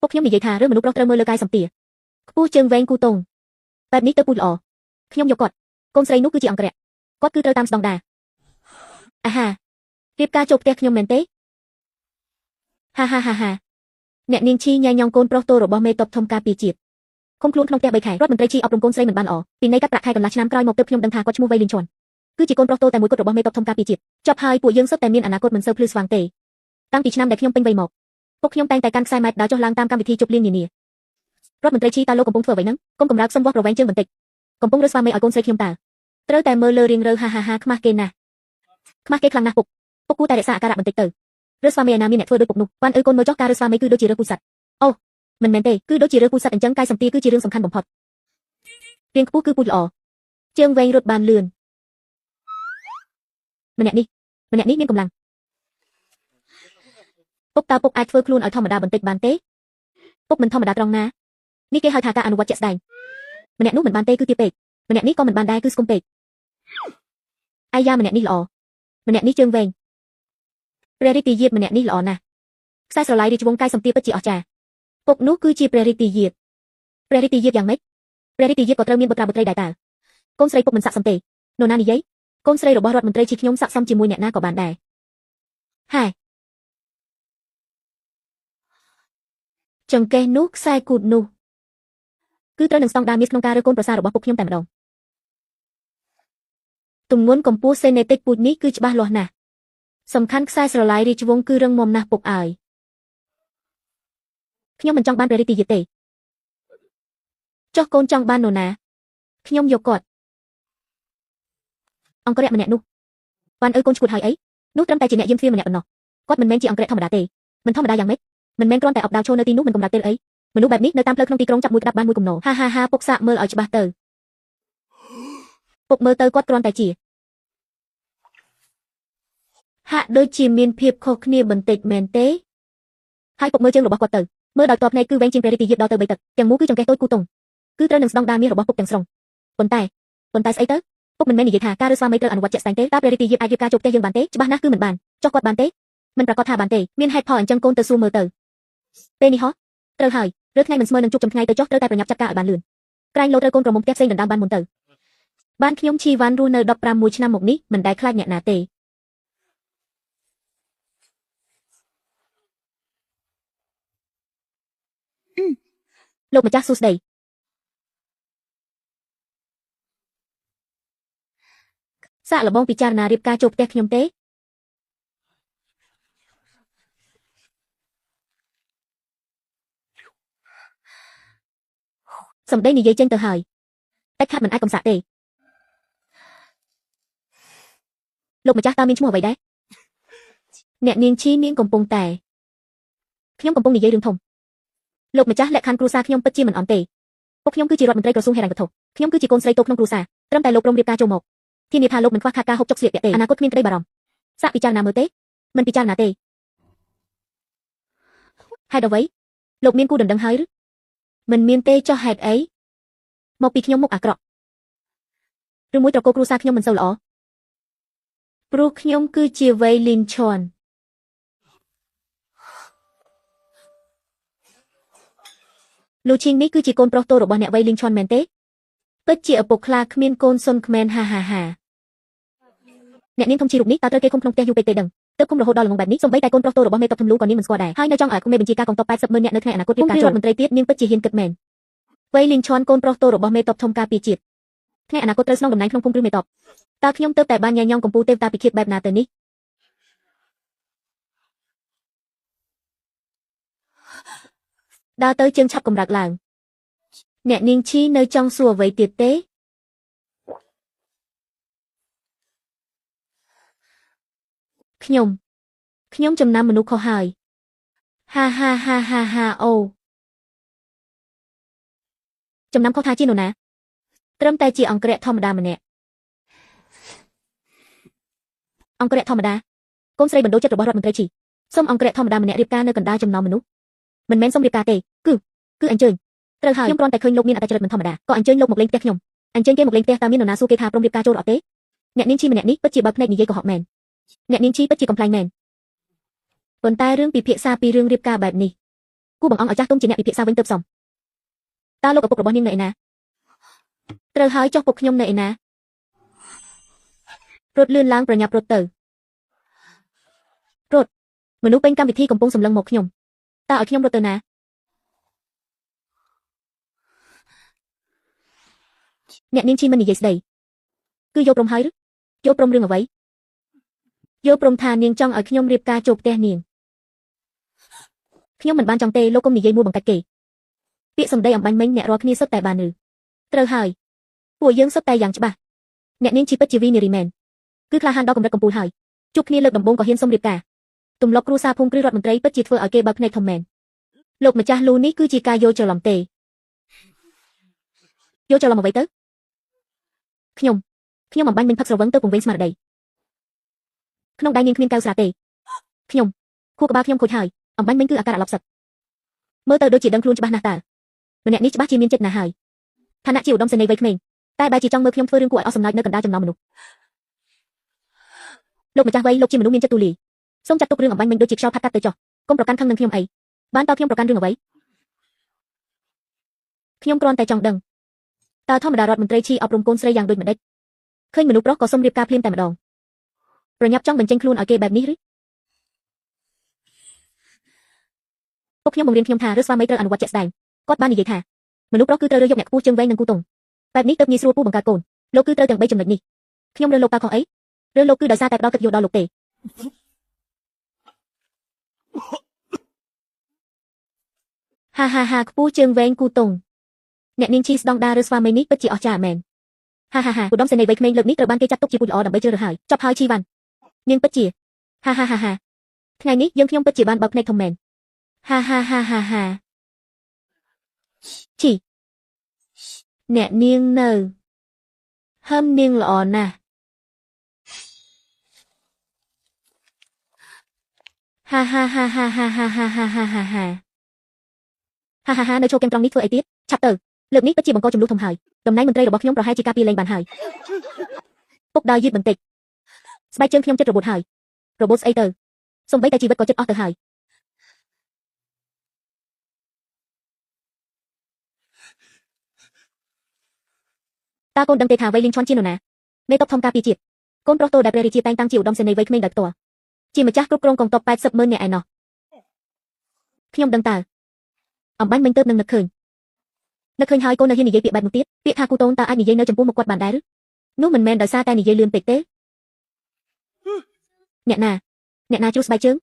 ពួកខ្ញុំនិយាយថារឿងមនុស្សប្រុសត្រូវមើលលើកាយសម្ភារខ្ពស់ជើងវែងគូទងបែបនេះទៅពូជល្អខ្ញុំយកគាត់កូនស្រីនោះគឺជាអង្គរៈគាត់គឺត្រូវតាមស្តង់ដារអាហារៀបការចូលផ្ទះខ្ញុំមែនទេហាអ្នកនាងឈីញ៉ៃញ៉ងកូនប្រុសតូរបស់មេតបធំការពារជាតិឃុំខ្លួនក្នុងផ្ទះ3ខែរដ្ឋមន្ត្រីឈីអប់រំកូនស្រីមិនបានល្អពីនៃកាត់ប្រាក់ខែកន្លះឆ្នាំក្រោយមកទើបខ្ញុំដឹងថាគាត់ឈ្មោះវៃលីនឈុនគឺជាកូនប្រុសតូតែមួយគត់របស់មេតបធំការពារជាតិចប់ហើយពួកយើងសុទ្ធតែមានអនាគតមិនសូវភ្លឺស្វាងទេតាំងពីឆ្នាំដែលខ្ញុំពេញវ័យមកពួកខ្ញុំតែងតែកាន់ខ្សែម៉ែត្រដើរចុះឡើងតាមកម្មវិធីជប់លៀងនានារដ្ឋមន្ត្រីឈីតើលោកកំពុងធ្វើអ្វីហ្នឹងកុំកម្រើកសុំវាស់ប្រវែងជើងបន្តិចកំពុងរើសស្វាមីឲ្យកូនស្រីខ្ញុំតើត្រូវតែមើលលើរៀងរើខ្មាស់គេណាស់ខ្មាស់គេខ្លាំងណាស់ពុកគួរតែរក្សាអាការៈបន្តិចទៅរើសស្វាមីឯណាមានអ្នកធ្វើដូចពុកនោះបានកូនមើលចុះការរើសស្វាមីគឺដូចជារើសពូស័ត្វអូមិនមែនទេគឺដូចជារើសពូស័ត្វអញ្ចឹងកាយសម្ភារគឺជារឿងសំខាន់បំផុតរាងខ្ពស់គឺពូជល្អជើងវែងរត់បានលឿនម្នាក់នេះមានកម្លាំងពុកតើពុកអាចធ្វើខ្លួនឲ្យធម្មតាបន្តិចបានទេពុកមិនធម្មតាត្រង់ណានេះគេហៅថាការអនុវត្តជាក់ស្ដែងម្នាក់នោះមិនបានទេគឺទាបពេកម្នាក់នេះក៏មិនបានដែរគឺស្គមពេកអាយ៉ាម្នាក់នេះល្អម្នាក់នេះជើងវែងព្រះរាជទាយាទម្នាក់នេះល្អណាស់ខ្សែស្រឡាយរាជវង្សកាយសម្ភារពិតជាអស្ចារ្យពុកនោះគឺជាព្រះរាជទាយាទយ៉ាងម៉េចព្រះរាជទាយាទក៏ត្រូវមានបុត្រាបុត្រីដែរតើកូនស្រីពុកមិនស័ក្តិសមទេនរណានិយាយកូនស្រីរបស់រដ្ឋមន្ត្រីជាខ្ញុំស័ក្តិសមជាមួយអ្នកណាក៏បានដែរហាចង្កេះនោះខ្សែគូតនោះគឺត្រូវនឹងស្តង់ដារមាសក្នុងការរើកូនប្រសាររបស់ពុកខ្ញុំតែម្ដងទម្ងន់កម្ពស់សេនេទិកពូជនេះគឺច្បាស់លាស់ណាស់សំខាន់ខ្សែស្រឡាយរាជវង្សគឺរឹងមាំណាស់ពុកអើយខ្ញុំមិនចង់បានព្រះរាជទាយាទទេចុះកូនចង់បាននរណាខ្ញុំយកគាត់អង្គរៈម្នាក់នោះបានកូនឈួតហើយអីនោះត្រឹមតែជាអ្នកយាមទ្វារម្នាក់ប៉ុណ្ណោះគាត់មិនមែនជាអង្គរៈធម្មតាទេមិនធម្មតាយ៉ាងម៉េចមិនមែនគ្រាន់តែអបដាវឈរនៅទីនោះមិនកម្រាស់ទេអីមនុស្សបែបនេះនៅតាមផ្លូវក្នុងទីក្រុងចាប់មួយក្តាប់បានមួយគំនរហាពុកសាកមើលឲ្យច្បាស់ទៅពុកមើលទៅគាត់គ្រាន់តែជាហាក់ដូចជាមានភាពខុសគ្នាបន្តិចមែនទេហើយពុកមើលជើងរបស់គាត់ទៅមើលដោយតបភ្នែកគឺវែងជាងព្រះរាជទាយាទដល់ទៅ3ទឹកទាំងមូលគឺចង្កេះតូចគូទងគឺត្រូវនឹងស្តង់ដារមាសរបស់ពុកទាំងស្រុងប៉ុន្តែស្អីទៅពុកមិនមែននិយាយថាការរើសស្វាមីត្រូវអនុវត្តជាក់ស្ដែងទេតើព្រះរាជទាយាទអាចរៀបការចូលផ្ទះយើងបានទេច្បាស់ណាស់គឺមិនបានចុះគាត់បានទេមិនប្រកាសថាបានទេមានហេតុផលអញ្ចឹងកូនទៅសួរមើលទៅពេលនេះហ៎ត្រូវហើយរើថ្ងៃមិនស្មើនឹងជួបចំថ្ងៃទៅចុះត្រូវតែប្រញាប់ចាត់ការឲ្យបានលឿនក្រែងលោត្រូវកូនក្រមុំផ្ទះផ្សេងដណ្ដើមបានមុនទៅបានខ្ញុំឈីវ៉ាន់រស់នៅ16ឆ្នាំមកនេះមិនដែលខ្លាចអ្នកណាទេលោកម្ចាស់សួស្ដីសាកល្បងពិចារណារៀបការចូលផ្ទះខ្ញុំទេសម្ដីនិយាយចេញទៅហើយតែខាត់មិនអាចកំសាកទេលោកម្ចាស់តើមានឈ្មោះអ្វីដែរអ្នកនាងឈីនាងកំពុងតែខ្ញុំកំពុងនិយាយរឿងធំលោកម្ចាស់លក្ខខណ្ឌគ្រួសារខ្ញុំពិតជាមិនអន់ទេពុកខ្ញុំគឺជារដ្ឋមន្ត្រីក្រសួងហិរញ្ញវត្ថុខ្ញុំគឺជាកូនស្រីតូក្នុងគ្រួសារត្រឹមតែលោកព្រមរៀបការចូលមកធានាថាលោកមិនខ្វះខាតការហូបចុកស្លៀកពាក់ទេអនាគតគ្មានក្តីបារម្ភសាកពិចារណាមើលទេមិនពិចារណាទេហេតុអ្វីលោកមានគូដណ្ដឹងហើយឬមិនមានទេចុះហេតុអីមកពីខ្ញុំមុខអាក្រក់ឬមួយត្រកូលគ្រួសារខ្ញុំមិនសូវល្អព្រោះខ្ញុំគឺជាវៃលីនឈុនលូឈីងនេះគឺជាកូនប្រុសតូរបស់អ្នកវៃលីងឈុនមែនទេពិតជាឪពុកខ្លាគ្មានកូនសុនក្មែនហាអ្នកនាងធំឈីរូបនេះតើត្រូវគេឃុំក្នុងផ្ទះយូរពេកទេដឹងទើបឃុំរហូតដល់ល្ងងបែបនេះសូម្បីតែកូនប្រុសតូរបស់មេតបធំលូក៏នាងមិនស្គាល់ដែរហើយនៅចង់ឲ្យមេបញ្ជាការកងទ័ព80ម៉ឺននាក់នៅថ្ងៃអនាគតរៀបការចូលរដ្ឋមន្ត្រីទៀតនាងពិតជាហ៊ានគិតមែនវៃលីងឈុនកូនប្រុសតូរបស់មេតបធំការពារជាតិថ្ងៃអនាគតត្រូវស្នងតំណែងក្នុងភូមិឬមេតបតើខ្ញុំទើបតែបានញ៉ាំញ៉ងកម្ពុជាទេវតាពិឃាតបែបណាទៅនេះដើរទៅជើងឆាប់កម្រើកឡើងអ្នកនាងឈីនៅចង់សួរអ្វីទៀតទេខ្ញុំចំណាំមនុស្សខុសហើយហាអូចំណាំខុសថាជានរណាត្រឹមតែជាអង្គរៈធម្មតាម្នាក់អង្គរៈធម្មតាកូនស្រីបណ្ដូលចិត្តរបស់រដ្ឋមន្ត្រីឈីសូមអង្គរៈធម្មតាម្នាក់រៀបការនៅកណ្ដាលចំណោមមនុស្សមិនមែនសូមរៀបការទេគឺអញ្ជើញត្រូវហើយខ្ញុំគ្រាន់តែឃើញលោកមានអត្តចរិតមិនធម្មតាក៏អញ្ជើញលោកមកលេងផ្ទះខ្ញុំអញ្ជើញគេមកលេងផ្ទះតើមាននរណាសួរគេថាព្រមរៀបការចូលអត់ទេអ្នកនាងឈីម្នាក់នេះពិតជាបើភ្នែកនិយាយក៏ហក់មែនអ្នកនាងឈីពិតជាកំ pl ែងមែនប៉ុន្តែរឿងពិភាក្សាពីរឿងរៀបការបែបនេះ គូបង្អង់ឲ្យចាស់ទុំជាអ្នកពិភាក្សាវិញទៅផ្សំតើលោកឪពុករបស់នាងនៅឯណាត្រូវហើយចុះពុកខ្ញុំនៅឯណារត់លឿនឡើងប្រញាប់រត់ទៅរត់មនុស្សពេញកម្មវិធីកំពុងសម្លឹងមកខ្ញុំតើឲ្យខ្ញុំរត់ទៅណាអ្នកនាងឈីមិននិយាយស្ដីគឺយកព្រមហើយឬយកព្រមរឿងអ្វីយកព្រមថានាងចង់ឲ្យខ្ញុំរៀបការចូលផ្ទះនាងខ្ញុំមិនបានចង់ទេលោកកុំនិយាយមួបង្កាច់គេពាក្យសម្ដីអំបញ្ញមិញអ្នករាល់គ្នាសុទ្ធតែបានឬត្រូវហើយពួកយើងសុទ្ធតែយ៉ាងច្បាស់អ្នកនាងជីពិតជាវីនារីមែនគឺក្លាហានដល់កម្រិតកំពូលហើយជួបគ្នាលើកដំបូងក៏ហ៊ានសុំរៀបការទម្លាប់គ្រួសារភូមិគ្រឹះរដ្ឋមន្ត្រីពិតជាធ្វើឲ្យគេបើកភ្នែកធំមែនលោកម្ចាស់លូនេះគឺជាការយល់ច្រឡំទេយល់ច្រឡំអ្វីទៅខ្ញុំអំបញ្ញមិញផឹកស្រវឹងទៅពង្វេងស្មារតីក្នុងដៃនាងគ្មានកៅស្រាទេខ្ញុំខួរក្បាលខ្ញុំខូចហើយអំបញ្ញមិញគឺអាការៈឡប់សឹកមើលទៅដូចជាដឹងខ្លួនច្បាស់ណាស់តើម្នាក់នេះច្បាស់ជាមានចិត្តណាស់ហើយឋានៈជាឧត្តមសេនីយ៍វ័យក្មេងតែបែរជាចង់មើលខ្ញុំធ្វើរឿងគួរឲ្យអស់សំណើចនៅកណ្ដាលចំណោមមនុស្សលោកម្ចាស់វ័យលោកជាមនុស្សមានចិត្តទូលាយសូមចាត់ទុករឿងអំបញ្ញមិញដូចជាខ្យល់ផាត់កាត់ទៅចុះកុំប្រកាន់ខឹងនឹងខ្ញុំអីបានតើខ្ញុំប្រកាន់រឿងអ្វីខ្ញុំគ្រាន់តែចង់ដឹងតើធម្មតារដ្ឋមន្ត្រីឈីអប់រំកូនស្រីយ៉ាងដូចម្ដេចឃើញមនុស្សប្រុសក៏សុំរៀបការភ្លាមតែម្ដងប្រញាប់ចង់បញ្ចេញខ្លួនឲ្យគេបែបនេះឬពុកខ្ញុំបង្រៀនខ្ញុំថារើសស្វាមីត្រូវអនុវត្តជាក់ស្ដែងគាត់បាននិយាយថាមនុស្សប្រុសគឺត្រូវរើសយកអ្នកខ្ពស់ជើងវែងនិងគូទង់បែបនេះទើបងាយស្រួលពូបង្កើតកូនលោកគឺត្រូវទាំង3ចំណុចនេះខ្ញុំរើសលោកតើខុសអីរើសលោកគឺដោយសារតែផ្ដល់កិត្តិយសដល់លោកទេហាខ្ពស់ជើងវែងគូទង់អ្នកនាងឈីស្ដង់ដារើសស្វាមីនេះពិតជាអស្ចារ្យមែនហាឧត្តមសេនីយ៍វ័យក្មេងលើកនេះត្រូវបានគេចាត់ទុកជាពូជល្អដើម្បីជ្រើសរើសហើយចប់ហើយឈីវ៉ាន់នាងពិតជាហាថ្ងៃនេះយើងខ្ញុំពិតជាបានបើកភ្នែកធំមែនហាឈីអ្នកនាងនៅហឹមនាងល្អណាស់ហានៅចូលទាំងត្រង់នេះធ្វើអីទៀតឆាប់ទៅលើកនេះពិតជាបង្កចំនួនធំហើយតំណែងមន្ត្រីរបស់ខ្ញុំប្រហែលជាការពារលែងបានហើយពុកដើរយឺតបន្តិចស្បែកជើងខ្ញុំចិត្តរបួសហើយរបួសស្អីទៅសូម្បីតែជីវិតក៏ចិត្តអស់ទៅហើយតើកូនដឹងទេថាវ័យលីងឈុនជានរណាមេតបធំការពារជាតិកូនប្រុសតូដែលព្រះរាជាតែងតាំងជាឧត្តមសេនីយ៍វ័យក្មេងដោយផ្ទាល់ជាម្ចាស់គ្រប់គ្រងកងទ័ព80,000នាក់ឯណោះខ្ញុំដឹងតើអំបញ្ញមិញទៅនឹងនឹកឃើញហើយកូននៅហ៊ាននិយាយពាក្យបែបនោះទៀតពាក្យថាគូតូនតើអាចនិយាយនៅចំពោះមុខគាត់បានដែរឬនោះមិនមែនដោយសារតែនិយាយលឿនពេកទេអ្នកណាជ្រុះស្បែកជើង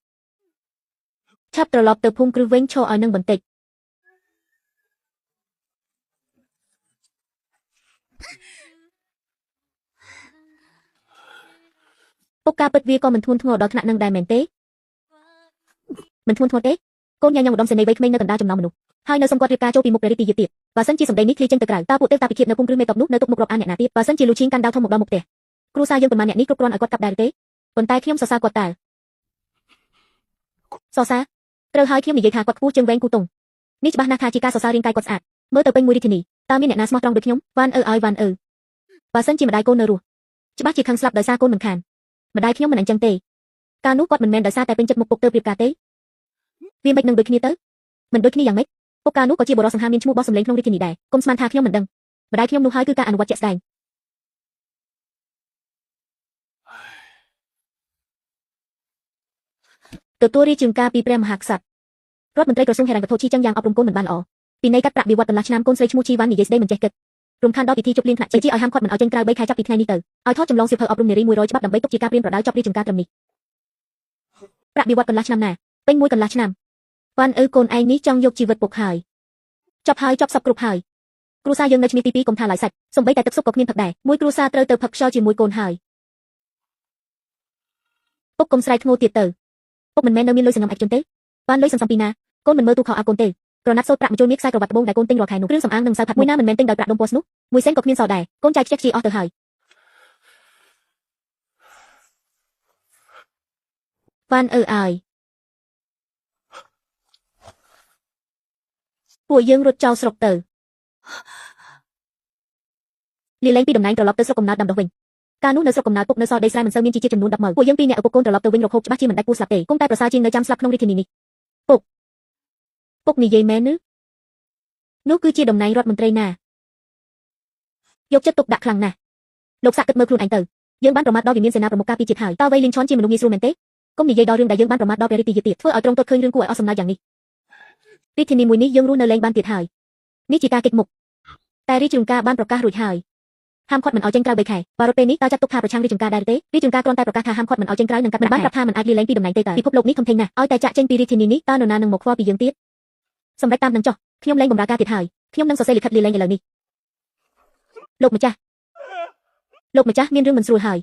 ឆាប់ត្រឡប់ទៅភូមិគ្រឹះវិញឈរឲ្យនឹងបន្តិចពុកការពិតវាក៏មិនធ្ងន់ធ្ងរដល់ថ្នាក់នឹងដែរមែនទេមិនធ្ងន់ធ្ងរទេកូនញ៉ាំឧត្តមសេនីយ៍វ័យក្មេងនៅកណ្ដាលចំណោមមនុស្សហើយនៅសុំគាត់រៀបការចូលពីមុខព្រះរាជាទៀតបើសិនជាសម្ដីនេះឃ្លីចេញទៅក្រៅតើពួកទេវតាពិឃាតនៅភូមិគ្រឹះមេតបនោះនៅទុកមុខរាប់អានអ្នកណាទៀតបើសិនជាលូឈីងកាន់ដាវធំមកដល់មុខផ្ទះគ្រួសារយើងប៉ុន្មានអ្នកនេះគ្រប់គ្រាន់ឲ្យគាត់កាប់ដែរទេប៉ុន្តែខ្ញុំសរសើរគាត់តើសរសើរត្រូវហើយខ្ញុំនិយាយថាគាត់ខ្ពស់ជើងវែងគូទង់នេះច្បាស់ណាស់ថាជាការសរសើររាងកាយគាត់ស្អាតមើលទៅពេញមួយរាជធានីតើមានអ្នកណាស្មោះត្រង់ដូចខ្ញុំវ៉ាន់បើសិនជាម្ដាយកូននៅរស់ច្បាស់ជាខឹងស្លាប់ដោយសារកូនមិនខានម្ដាយខ្ញុំមិនអញ្ចឹងទេកាលនោះគាត់មិនមែនដោយសារតែពេញចិត្តមុខពុកទៅរៀបការទេវាមិននឹងដូចគ្នាទៅមិនដូចគ្នាយ៉ាងម៉េចពុកកាលនោះក៏ជាបុរសសង្ហាមានឈ្មោះបោះសម្លេងក្នុងរាជធានីដែរកុំស្មានថាខ្ញុំមិនដឹងម្ដាយខ្ញុំនោះហើយគឺការអនុវត្តជាក់ស្ដែងទទួលរាជជំការពីព្រះមហាក្សត្ររដ្ឋមន្ត្រីក្រសួងហិរញ្ញវត្ថុឈីចឹងយ៉ាងអប់រំកូនមិនបានល្អពីនៃកាត់ប្រាក់បៀវត្សកន្លះឆ្នាំកូនស្រីឈ្មោះឈីវ៉ាន់និយាយស្ដីមិនចេះគិតរំខានដល់ពិធីជប់លៀងថ្នាក់ជាឲ្យហាមឃាត់មិនឲ្យចេញក្រៅ3ខែចាប់ពីថ្ងៃនេះទៅឲ្យថតចម្លងសៀវភៅអប់រំនារី100ច្បាប់ដើម្បីទុកជាការព្រៀនប្រដៅចប់រាជជំការត្រឹមនេះប្រាក់បៀវត្សកន្លះឆ្នាំណាពេញមួយកន្លះឆ្នាំវ៉ាន់កូនឯងនេះចង់យកជីវិតពុកហើយចប់សពគ្រប់ហើយគ្រួសារយើងនៅឈ្មោះទី2កុំថាឡើយសាច់សំបីតែទឹកសុបក៏គ្មានផឹកដែរមួយគ្រួសារត្រូវទៅផឹកខ្យល់ជាមួយកូនហើយពុកកុំស្រែកធ្ងោទៀតទៅពុកមិនមែននៅមានលុយសង្ងំអាចជន់ទេបានលុយសន្សំពីណាកូនមិនមើលទូខោអាកូនទេក្រណាត់សូត្រប្រាក់បញ្ចូលមានខ្សែក្រវ៉ាត់ត្បូងដែលកូនទិញរាល់ខែនោះគ្រឿងសម្អាងនិងម្សៅផាត់មួយណាមិនមែនទិញដោយប្រាក់ដុំពណ៌ស្នោះមួយសេនក៏គ្មានសល់ដែរកូនចាយខ្ជិះខ្ជាយអស់ទៅហើយវ៉ាន់ពួកយើងរត់ចោលស្រុកទៅលាលែងពីតំណែងត្រឡប់ទៅស្រុកកំណើតដាំដុះវិញកាលនោះនៅស្រុកកំណើតពុកនៅសល់ដីស្រែមិនសូវមានជីជាតិចំនួន10ម៉ឺនពួកយើងពីរអ្នកឪពុកកូនត្រឡប់ទៅវិញរកហូបច្បាស់ជាមិនដាច់ពូស្លាប់ទេគង់តែប្រសើរជាងនៅចាំស្លាប់ក្នុងរាជធានីនេះ ពុកនិយាយមែនឬនោះគឺជាតំណែងរដ្ឋមន្ត្រីណាយកចិត្តទុកដាក់ខ្លាំងណាស់លោកសាក់គិតមើលខ្លួនឯងទៅយើងបានប្រមាថដល់វិមានសេនាប្រមុខការពារជាតិហើយតើវៃលីនឆនជាមនុស្សងាយស្រួលមែនទេកុំនិយាយដល់រឿងដែលយើងបានប្រមាថដល់ព្រះរាជទាទៀតធ្វើឲ្យត្រង់ទាត់ឃើញរឿងគួរឲ្យអស់សំណើចយ៉ាងនេះរាជធានីមួយនេះយើងរស់នៅលែងបានទៀតហើយនេះជាការកិច្ចមុខតែរាជរង្ការបានប្រកាសរួចហើយហាមឃាត់មិនឲ្យចេញក្រៅ3ខែបើរត់ពេលនេះតើចាត់ទុកថាប្រឆាំងរាជរង្ការដែរទេរាជរង្ការគ្រាន់តែប្រកាសថាហាមឃាត់មិនឲ្យចេញក្រៅនិងកាត់មិនបានប្រាប់ថាមិនអាចលាលែងពីតំណែងទេតើពិភពលោកនេះធំធេងណាស់ឲ្យតែចាក់ចេញពីរាជធានីនេះតើនរណានឹងមកខ្វល់ពីយើងទៀតសម្រាប់តាមនឹងចុះខ្ញុំលែងបម្រើការទៀតហើយខ្ញុំនឹងសរសេរលិខិតលាលែងឥឡូវនេះលោកម្ចាស់មានរឿងមិនស្រួលហើយ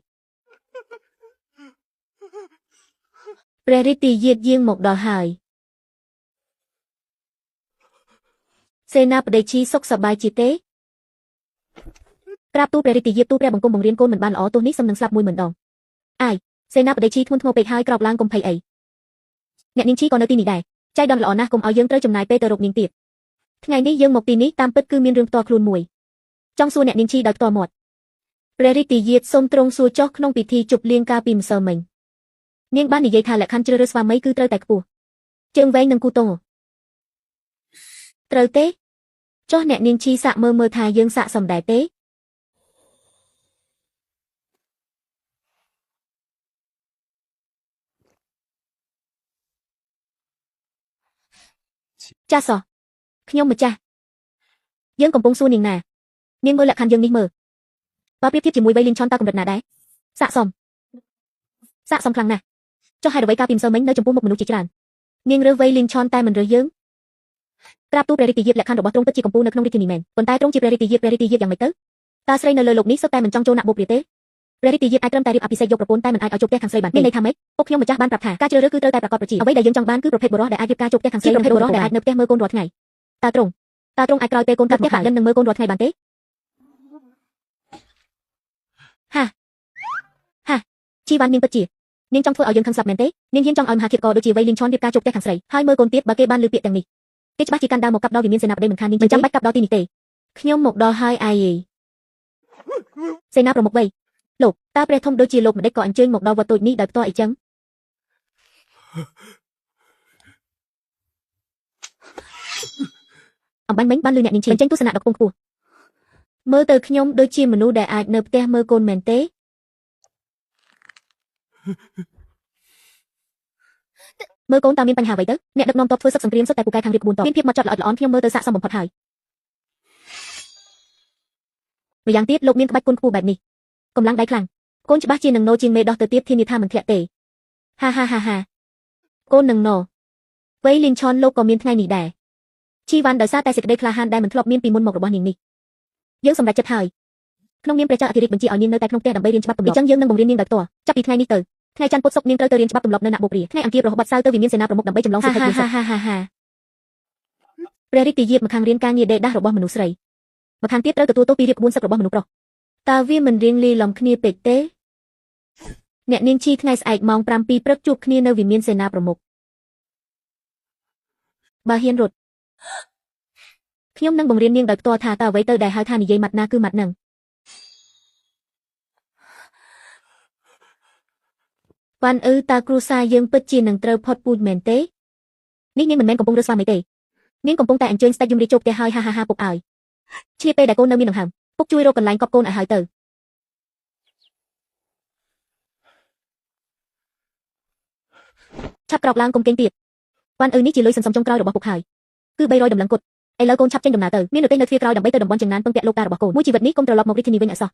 ព្រះរាជទាយាទយាងមកដល់ហើយសេនាបតីឈីសុខសប្បាយជាទេក្រាបទូលព្រះរាជទាយាទទូលព្រះបង្គំបង្រៀនកូនមិនបានល្អទោះនេះសំនឹងស្លាប់10000ដងអាយសេនាបតីឈីធ្ងន់ធ្ងរពេកហើយក្រោកឡើងកុំភ័យអីអ្នកនាងឈីក៏នៅទីនេះដែរចៃដន្យល្អណាស់កុំឲ្យយើងត្រូវចំណាយពេលទៅរកនាងទៀតថ្ងៃនេះយើងមកទីនេះតាមពិតគឺមានរឿងផ្ទាល់ខ្លួនមួយចង់សួរអ្នកនាងឈីដោយផ្ទាល់មាត់ព្រះរាជទាយាទសូមទ្រង់សួរចុះក្នុងពិធីជប់លៀងកាលពីម្សិលមិញនាងបាននិយាយថាលក្ខខណ្ឌជ្រើសរើសស្វាមីគឺត្រូវតែខ្ពស់ជើងវែងនិងគូទងត្រូវទេចុះអ្នកនាងឈីសាក់មើលថាយើងសាក់សំដែរទេចាសោះខ្ញុំម្ចាស់យើងកំពុងសួរនាងណានាងមើលលក្ខខណ្ឌយើងនេះមើលបើប្រៀបធៀបជាមួយវៃលីនឆនតើកម្រិតណាដែរសាក់សមខ្លាំងណាស់ចុះហេតុអ្វីកាលពីម្សិលមិញនៅចំពោះមុខមនុស្សជាច្រើននាងរើសវៃលីនឆនតែមិនរើសយើងក្រាបទូលព្រះរាជទាយាទលក្ខខណ្ឌរបស់ទ្រង់ពិតជាកំពូលនៅក្នុងរាជធានីមែនប៉ុន្តែទ្រង់ជាព្រះរាជទាយាទយ៉ាងម៉េចទៅតើស្រីនៅលើលោកនេះសុទ្ធតែមិនចង់ចូលណាក់បូព៌ាទេព្រះរាជទាយាទអាចត្រឹមតែរៀបអភិសេកយកប្រពន្ធតែមិនអាចឲ្យជួបផ្ទះខាងស្រីបានទេមានន័យថាម៉េចពុកខ្ញុំម្ចាស់បានប្រាប់ថាការជ្រើសរើសគឺត្រូវតែប្រកបប្រជាអ្វីដែលយើងចង់បានគឺប្រភេទបុរសដែលអាចរៀបការជួបផ្ទះខាងស្រីប្រភេទបុរសដែលអាចនៅផ្ទះមើលកូនរាល់ថ្ងៃតើទ្រង់អាចក្រោយពេលកូនកាត់ផ្ទះបាក់លិននឹងមើលកូនរាល់ថ្ងៃបានទេហាជីវ៉ាន់នាងពិតជានាងចង់ធ្វើឲ្យយើងខឹងស្លាប់មែនទេនាងហ៊ានចង់ឲ្យមហាឃាតករដូចជាវៃលីនឆនរៀបការជួបផ្ទះខាងស្រីហើយមើលកូនទៀតបើគេបានលើពាក្យទាំងនេះគេច្បាស់ជាកាន់ដាវមកកាប់ដល់វិមានសេនាបតីមិនខាននាងមិនចាំបាច់កាប់ដល់ទីនេះទេខ្ញុំមកដល់ហើយអាយសេនាប្រមុខវៃលោកតើព្រះធំដូចជាលោកម្ដេចក៏អញ្ជើញមកដល់វត្តតូចនេះដោយផ្ទាល់អីចឹងអំបញ្ញមិញបានលឺអ្នកនាងឈីបញ្ចេញទស្សនៈដ៏ខ្ពង់ខ្ពស់មើលទៅខ្ញុំដូចជាមនុស្សដែលអាចនៅផ្ទះមើលកូនមែនទេមើលកូនតើមានបញ្ហាអ្វីទៅអ្នកដឹកនាំតបធ្វើសឹកសង្គ្រាមសុទ្ធតែពូកែខាងរៀបក្បួនតបមានភាពម៉ត់ចត់ល្អិតល្អន់ខ្ញុំមើលទៅស័ក្តិសមបំផុតហើយម្យ៉ាងទៀតលោកមានក្បាច់គុណខ្ពស់បែបនេះកម្លាំងដៃខ្លាំងកូនច្បាស់ជានឹងណូជាងមេដោះទៅទៀតធានាថាមិនធ្លាក់ទេហាកូននឹងណូវៃលីនឆនលោកក៏មានថ្ងៃនេះដែរជីវ៉ាន់ដោយសារតែសេចក្តីក្លាហានដែលមិនធ្លាប់មានពីមុនមករបស់នាងនេះយើងសម្រេចចិត្តហើយក្នុងនាមព្រះចៅអធិរាជបញ្ជាឲ្យនាងនៅតែក្នុងផ្ទះដើម្បីរៀនច្បាប់ទម្លាប់អញ្ចឹងយើងនឹងបង្រៀននាងដោយផ្ទាល់ចាប់ពីថ្ងៃនេះទៅថ្ងៃច័ន្ទពុធសុក្រនាងត្រូវទៅរៀនច្បាប់ទម្លាប់នៅណាក់បូព្រាថ្ងៃអង្គាររហូតបាត់សៅរ៍ទៅវិមានសេនាប្រមុខដើម្បីចម្លងសិទ្ធិភាពព្រះរាជទាយាទម្ខាងរៀនការងារដេដាស់របស់មនុស្សស្រីម្ខាងទៀតត្រូវទទួលទោសពីរៀបក្បួនសឹករបស់មនុស្សប្រុសតើវាមិនរៀងលាយឡំគ្នាពេកទេអ្នកនាងឈីថ្ងៃស្អែកម៉ោង 7 ព្រឹកជួបគ្នានៅវិមានសេនាប្រមុខបើហ៊ានរត់ខ្ញុំនឹងបង្រៀននាងដោយផ្ទាល់ថាតើអ្វីទៅដែលហៅថានិយាយម៉ាត់ណាគឺម៉ាត់នឹងវ៉ាន់តើគ្រួសារយើងពិតជានឹងត្រូវផុតពូជមែនទេនេះនាងមិនមែនកំពុងរើសស្វាមីទេនាងកំពុងតែអញ្ជើញស្ដេចយមរាជចូលផ្ទះហើយហាពុកអើយឆ្លៀតពេលដែលកូននៅមានដង្ហើមពុកជួយរកកន្លែងកប់កូនឲ្យហើយទៅឆាប់ក្រោកឡើងកុំកេងទៀតវ៉ាន់នេះជាលុយសន្សំចុងក្រោយរបស់ពុកហើយគឺ300តម្លឹងគត់ឥឡូវកូនឆាប់ចេញដំណើរទៅមានរទេះនៅទ្វារក្រោយដើម្បីទៅតំបន់ចំណានពឹងពាក់លោកតារបស់កូនមួយជីវិតនេះកុំត្រឡប់មករាជធានីវិញអសោះ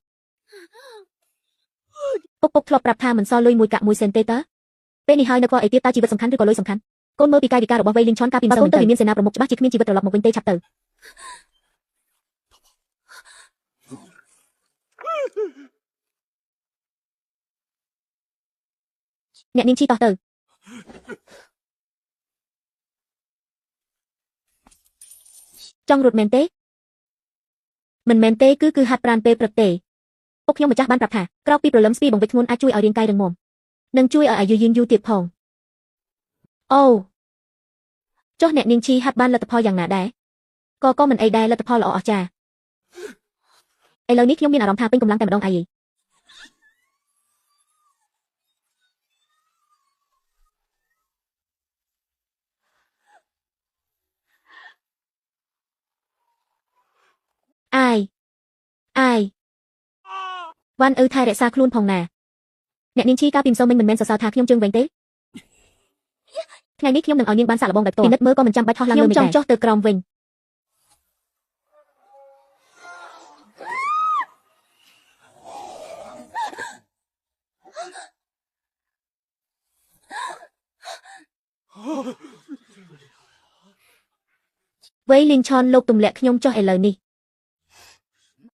ពុកធ្លាប់ប្រាប់ថាមិនសល់លុយមួយកាក់មួយសេនទេតើពេលនេះហើយនៅខ្វល់អីទៀតតើជីវិតសំខាន់ឬក៏លុយសំខាន់កូនមើលពីកាយវិការរបស់វៃលីនឆនកាលពីម្សិលមិញទៅវិមានសេនាប្រមុខច្បាស់ជាគ្មានជីវិតត្រឡប់មកវិញទេឆាប់ទៅអ្នកនាងឈីតោះទៅចង់រត់មែនទេមិនមែនទេគឺហាត់ប្រាណពេលព្រឹកទេពុកខ្ញុំម្ចាស់បានប្រាប់ថាក្រោកពីព្រលឹមស្ពីបង្វិចធ្ងន់អាចជួយឲ្យរាងកាយរឹងមាំនិងជួយឲ្យអាយុយឺនយូរទៀតផងអូចុះអ្នកនាងឈីហាត់បានលទ្ធផលយ៉ាងណាដែរក៏មិនអីដែរលទ្ធផលល្អអស្ចារ្យឥឡូវនេះខ្ញុំមានអារម្មណ៍ថាពេញកម្លាំងតែម្ដងអាយ ai វ៉ាន់អ៊ឺថែរក្សាខ្លួនផងណាអ្នកនាងឈីកាលពីម្សិលមិញមិនមែនសរសើរថាខ្ញុំជើងវែងទេថ្ងៃនេះខ្ញុំនឹងឲ្យនាងបានសាកល្បងដោយផ្ទាល់ពិនិត្យមើលក៏មិនចាំបាច់ហោះឡើងលើមេឃខ្ញុំចង់ចុះទៅក្រោមវិញវ៉ៃលីនឆនលោកទម្លាក់ខ្ញុំចុះឥឡូវនេះ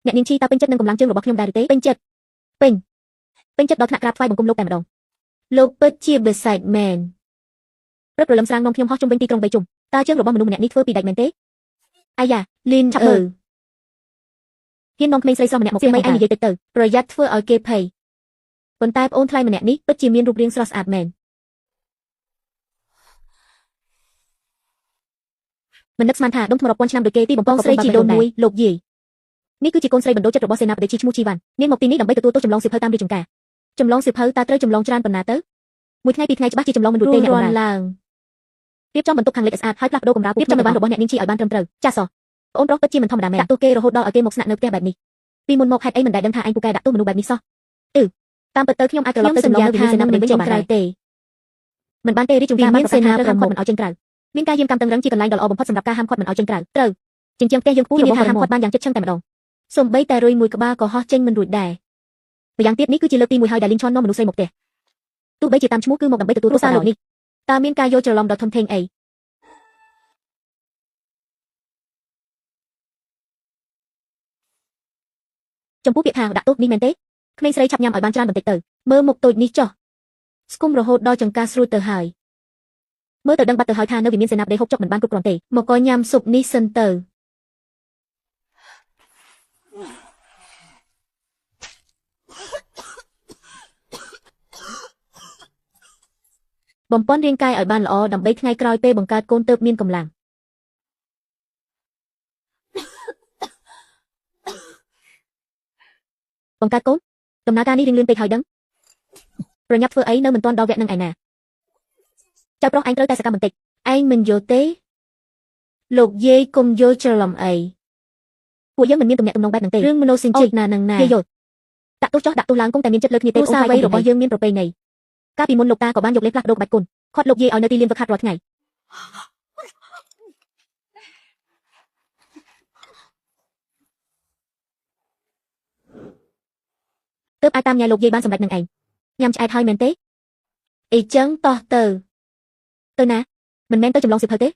អ្នកនាងឈីតើពេញចិត្តនឹងកម្លាំងជើងរបស់ខ្ញុំដែរឬទេពេញចិត្តដល់ថ្នាក់ក្រាបថ្វាយបង្គំលោកតែម្ដងលោកពិតជាបិសាចមែនព្រឹកព្រលឹមស្រាងនាំខ្ញុំហោះជុំវិញទីក្រុងបីជុំតើជើងរបស់មនុស្សម្នាក់នេះធ្វើពីដែកមែនទេអាយ៉ាលីនឆាប់មើលហ៊ាននាំក្មេងស្រីស្រស់ម្នាក់មកផ្ទះមិនឯងនិយាយតិចទៅប្រយ័ត្នធ្វើឲ្យគេភ័យប៉ុន្តែប្អូនថ្លៃម្នាក់នេះពិតជាមានរូបរាងស្រស់ស្អាតមែនមិននឹកស្មានថាដុំថ្មរាប់ពាន់ឆ្នាំដូចគេទីបំផុសស្រីជីដូនមួយលោកយាយនេះគឺជាកូនស្រីបណ្ដូលចិត្តរបស់សេនាបតីឈ្មោះជីវ៉ាន់នាងមកទីនេះដើម្បីទទួលទោសចម្លងសៀវភៅតាមរាជចម្ការចម្លងសៀវភៅតើត្រូវចម្លងច្រើនប៉ុណ្ណាទៅមួយថ្ងៃពីរថ្ងៃច្បាស់ជាចម្លងមិនរួចទេអ្នកបម្រើឡើងរៀបចំបន្ទប់ខាងលិចស្អាតហើយផ្លាស់ប្ដូរកម្រាលរៀបចំឲ្យបានរបស់អ្នកនាងជីឲ្យបានត្រឹមត្រូវចាសោះប្អូនប្រុសពិតជាមិនធម្មតាមែនដាក់ទោសគេរហូតដល់ឲ្យគេមកស្នាក់នៅផ្ទះបែបនេះពីមុនមកហេតុអីមិនដែលដឹងថាឯងពូកែដាក់ទោសមនុស្សបែបនេះសោះតាមពិតទៅខ្ញុំអាចត្រឡប់ទៅចម្លងនៅវិមានសេនាបតីវិញក៏បានដែរទេមិនបានទេរាជចម្ការបានប្រកាសថាត្រូវហាមឃាត់មិនឲ្យចេញក្រៅមានការយាមកាមតឹងរឹងជាកន្លែងដ៏ល្អបំផុតសម្រាប់ការហាមឃាត់មិនឲ្យចេញក្រៅត្រូវជាជាងផ្ទះយើងពូធានាថាហាមឃាត់បានយ៉ាងជិតឈឹងតែម្ដងសូម្បីតែរុយមួយក្បាលក៏ហោះចេញមិនរួចដែរម្យ៉ាងទៀតនេះគឺជាលើកទី1ហើយដែលលីនឆននាំមនុស្សស្រីមកផ្ទះទោះបីជាតាមឈ្មោះគឺមកដើម្បីទទួលទោសសារលោកនេះតើមានការយល់ច្រឡំដ៏ធំធេងអីចំពោះពាក្យថាដាក់ទោសនេះមែនទេក្មេងស្រីឆាប់ញ៉ាំឲ្យបានច្រើនបន្តិចទៅមើលមុខតូចនេះចុះស្គមរហូតដល់ចង្កាស្រួចទៅហើយមើលទៅដឹងបាត់ទៅហើយថានៅវិមានសេនាបតីហូបចុកមិនបានគ្រប់គ្រាន់ទេមកក៏ញ៉ាំស៊ុបនេះសិនទៅបំពេញរាងកាយឲ្យបានល្អដើម្បីថ្ងៃក្រោយពេលបង្កើតកូនទើបមានកម្លាំងបង្កើតកូនដំណើរការនេះរៀងលឿនពេកហើយដឹងប្រញាប់ធ្វើអីនៅមិនទាន់ដល់វគ្គនឹងឯណាចៅប្រុសឯងត្រូវតែសកម្មបន្តិចឯងមិនយល់ទេលោកយាយកុំយល់ច្រឡំអីពួកយើងមិនមានទំនាក់ទំនងបែបហ្នឹងទេរឿងមនោសញ្ចេតនានឹងណាយាយយល់ដាក់ទោសចោះដាក់ទោសឡើងគង់តែមានចិត្តលើគ្នាទេអូសាវ័យរបស់យើងមានប្រពៃណីកាលពីមុនលោកតាក៏បានយកលេសផ្លាស់ប្ដូរក្បាច់គុណខាត់លោកយាយឲ្យនៅទីលានវឹកហាត់រាល់ថ្ងៃទើបអាចតាមញ៉ាយលោកយាយបានសម្រេចនឹងឯងញ៉ាំឆ្អែតហើយមែនទេអីចឹងតោះទៅណាមិនមែនទៅចម្លងសៀវភៅទេ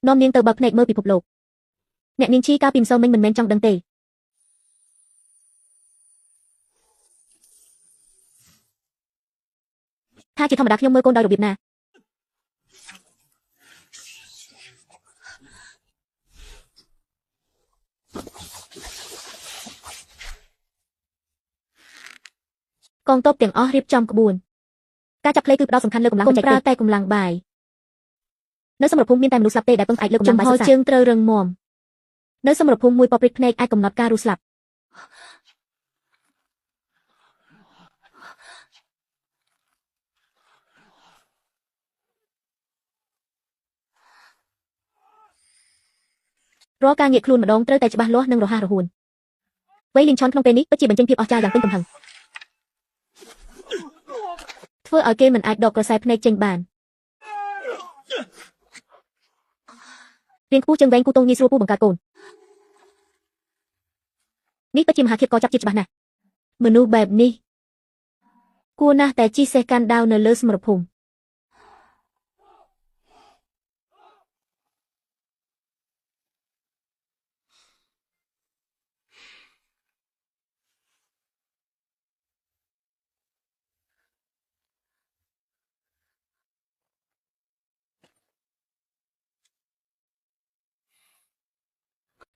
នាំនាងទៅបើកភ្នែកមើលពិភពលោកអ្នកនាងឈីកាលពីម្សិលមិញមិនមែនចង់ដឹងទេថាជាធម្មតាខ្ញុំមើលកូនដោយរបៀបណាកងទ័ពទាំងអស់រៀបចំក្បួនការចាប់ផ្លេគឺផ្ដោតសំខាន់លើកម្លាំងប្រើតែកម្លាំងបាយនៅសមរភូមិមានតែមនុស្សស្លាប់ទេដែលពឹងផ្អែកលើកម្លាំងបាយសុទ្ធសាធជើងត្រូវរឹងមាំនៅសមរភូមិមួយប៉ព្រិចភ្នែកអាចកំណត់ការរស់ស្លាប់រាល់ការងាកខ្លួនម្ដងត្រូវតែច្បាស់លាស់និងរហ័សរហួនវ៉ៃលីនឆនក្នុងពេលនេះពិតជាបញ្ចេញភាពអស្ចារ្យយ៉ាងពេញទំហឹងធ្វើឲ្យគេមិនអាចដកក្រសែភ្នែកចេញបានរៀងខ្ពស់ជើងវែងគូទងងាយស្រួលពូបង្កើតកូននេះពិតជាមហាភាពកចាប់ជាតិច្បាស់ណាស់មនុស្សបែបនេះគួរណាស់តែជិះសេះកាន់ដាវនៅលើសមរភូមិ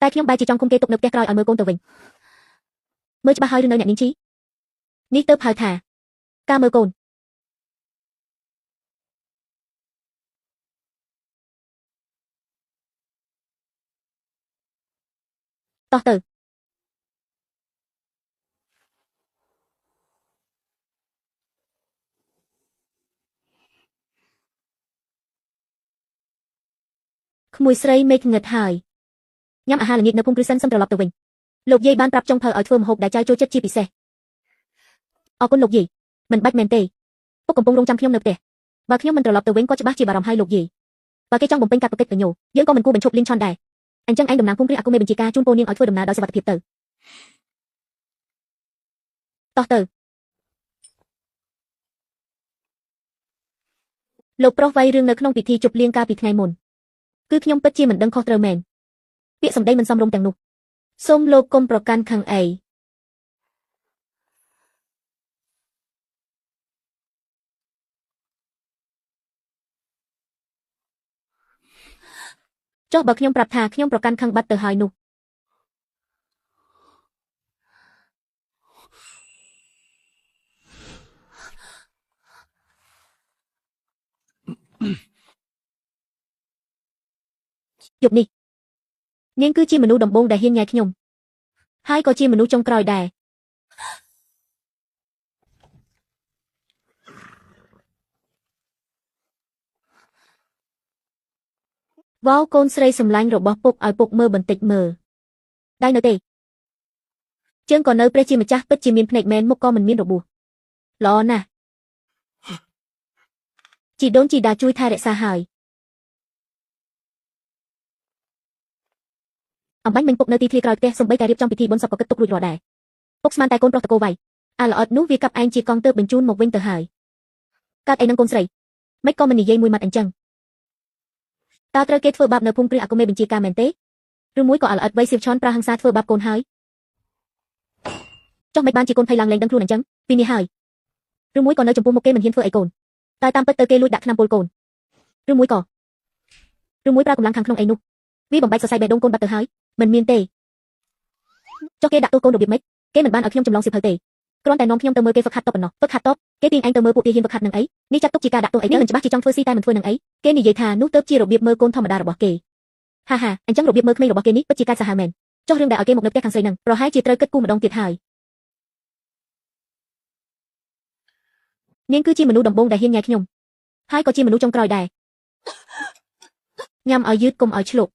តែខ្ញុំបែរជាចង់គុំគេទុកនៅផ្ទះក្រោយឲ្យមើលកូនទៅវិញមើលច្បាស់ហើយឬនៅអ្នកនាងឈីនេះទៅហៅថាការមើលកូន តោះទៅក្មួយស្រីមេឃងឹតហើយញ៉ាំអាហារល្ងាចនៅភូមិគ្រឹះសិនសឹមត្រឡប់ទៅវិញលោកយាយបានប្រាប់ចុងភៅឲ្យធ្វើម្ហូបដែលចៅចូលចិត្តជាពិសេសអរគុណលោកយាយមិនបាច់មែនទេពុកកំពុងរងចាំខ្ញុំនៅផ្ទះបើខ្ញុំមិនត្រឡប់ទៅវិញក៏ច្បាស់ជាបារម្ភហើយលោកយាយបើគេចង់បំពេញកាតព្វកិច្ចកញ្ញូយើងក៏មិនគួរបញ្ឈប់លីងឆនដែរអញ្ចឹងឯងតំណាងភូមិគ្រឹះអាគមមេបញ្ជាការជូនពរនាងឲ្យធ្វើដំណើរដោយសុវត្ថិភាពទៅតោះទៅលោកប្រុសវាយរឿងនៅក្នុងពិធីជប់លៀងកាលពីថ្ងៃមុនគឺខ្ញុំពិតជាមិនដឹងខុសត្រូវមែនពាក្យសម្ដីមិនសមរម្យទាំងនោះសូមលោកកុំប្រកាន់ខឹងអីចុះបើខ្ញុំប្រាប់ថាខ្ញុំប្រកាន់ខឹងបាត់ទៅហើយនោះយប់នេះនាងគឺជាមនុស្សដំបូងដែលហ៊ានញ៉ាយខ្ញុំហើយក៏ជាមនុស្សចុងក្រោយដែរវ៉ាវកូនស្រីសម្លាញ់របស់ពុកឲ្យពុកមើលបន្តិចមើលដៃនៅទេជើងក៏នៅព្រះជាម្ចាស់ពិតជាមានភ្នែកមែនមុខក៏មិនមានរបួសល្អណាស់ជីដូនជីតាជួយថែរក្សាហើយអំបញ្ញមិញពុកនៅទីធ្លាក្រោយផ្ទះសំបីតែរៀបចំពិធីបុណ្យសពក៏គិតទុករួចរាល់ដែរពុកស្មានតែកូនប្រុសតកូវៃអាល្អិតនោះវាកាប់ឯងជាកង់ទើបបញ្ជូនមកវិញទៅហើយកើតអីនឹងកូនស្រីមិនក៏មិននិយាយមួយម៉ាត់អញ្ចឹងតើត្រូវគេធ្វើបាបនៅភូមិគ្រឹះអាគមមេបញ្ជាការមែនទេឬមួយក៏អាល្អិតវៃសៀវឆនប្រាហឹង្សាធ្វើបាបកូនហើយចុះមិនបានជាកូនភ័យឡើងលែងដឹងខ្លួនអញ្ចឹងពីនេះហើយឬមួយក៏នៅចំពោះមុខគេមិនហ៊ានធ្វើអីកូនតែតាមពិតទៅគេលួចដាក់ថ្នាំពុលកូនឬមួយប្រើកម្លាំងខាងក្នុងអីនោះវាបំបែកសរសៃបេះដូងកូនបាត់ទៅហើយមិនមានទេចុះគេដាក់ទោសកូនរបៀបម៉េចគេមិនបានឲ្យខ្ញុំចម្លងសៀវភៅទេគ្រាន់តែនាំខ្ញុំទៅមើលគេហ្វឹកហាត់តបប៉ុណ្ណោះហ្វឹកហាត់តបគេទាញឯងទៅមើលពួកទាហានហ្វឹកហាត់នឹងអីនេះចាត់ទុកជាការដាក់ទោសអីមិនច្បាស់ជាចង់ធ្វើស៊ីតែមិនធ្វើនឹងអីគេនិយាយថានោះទៅជារបៀបមើលកូនធម្មតារបស់គេហាហាអញ្ចឹងរបៀបមើលក្មេងរបស់គេនេះពិតជាកាចសាហាវមែនចុះរឿងដែលឲ្យគេមកនៅផ្ទះខាងស្រីនឹងប្រហែលជាត្រូវគិតគូរម្ដងទៀតហើយនាងគឺជាមនុស្សដំបូងដែលហ៊ានញ៉ាយខ្ញុំហើយក៏ជាមនុស្សចុងក្រោយដែរញ៉ាំឲ្យយឺតកុំឲ្យឆ្លុក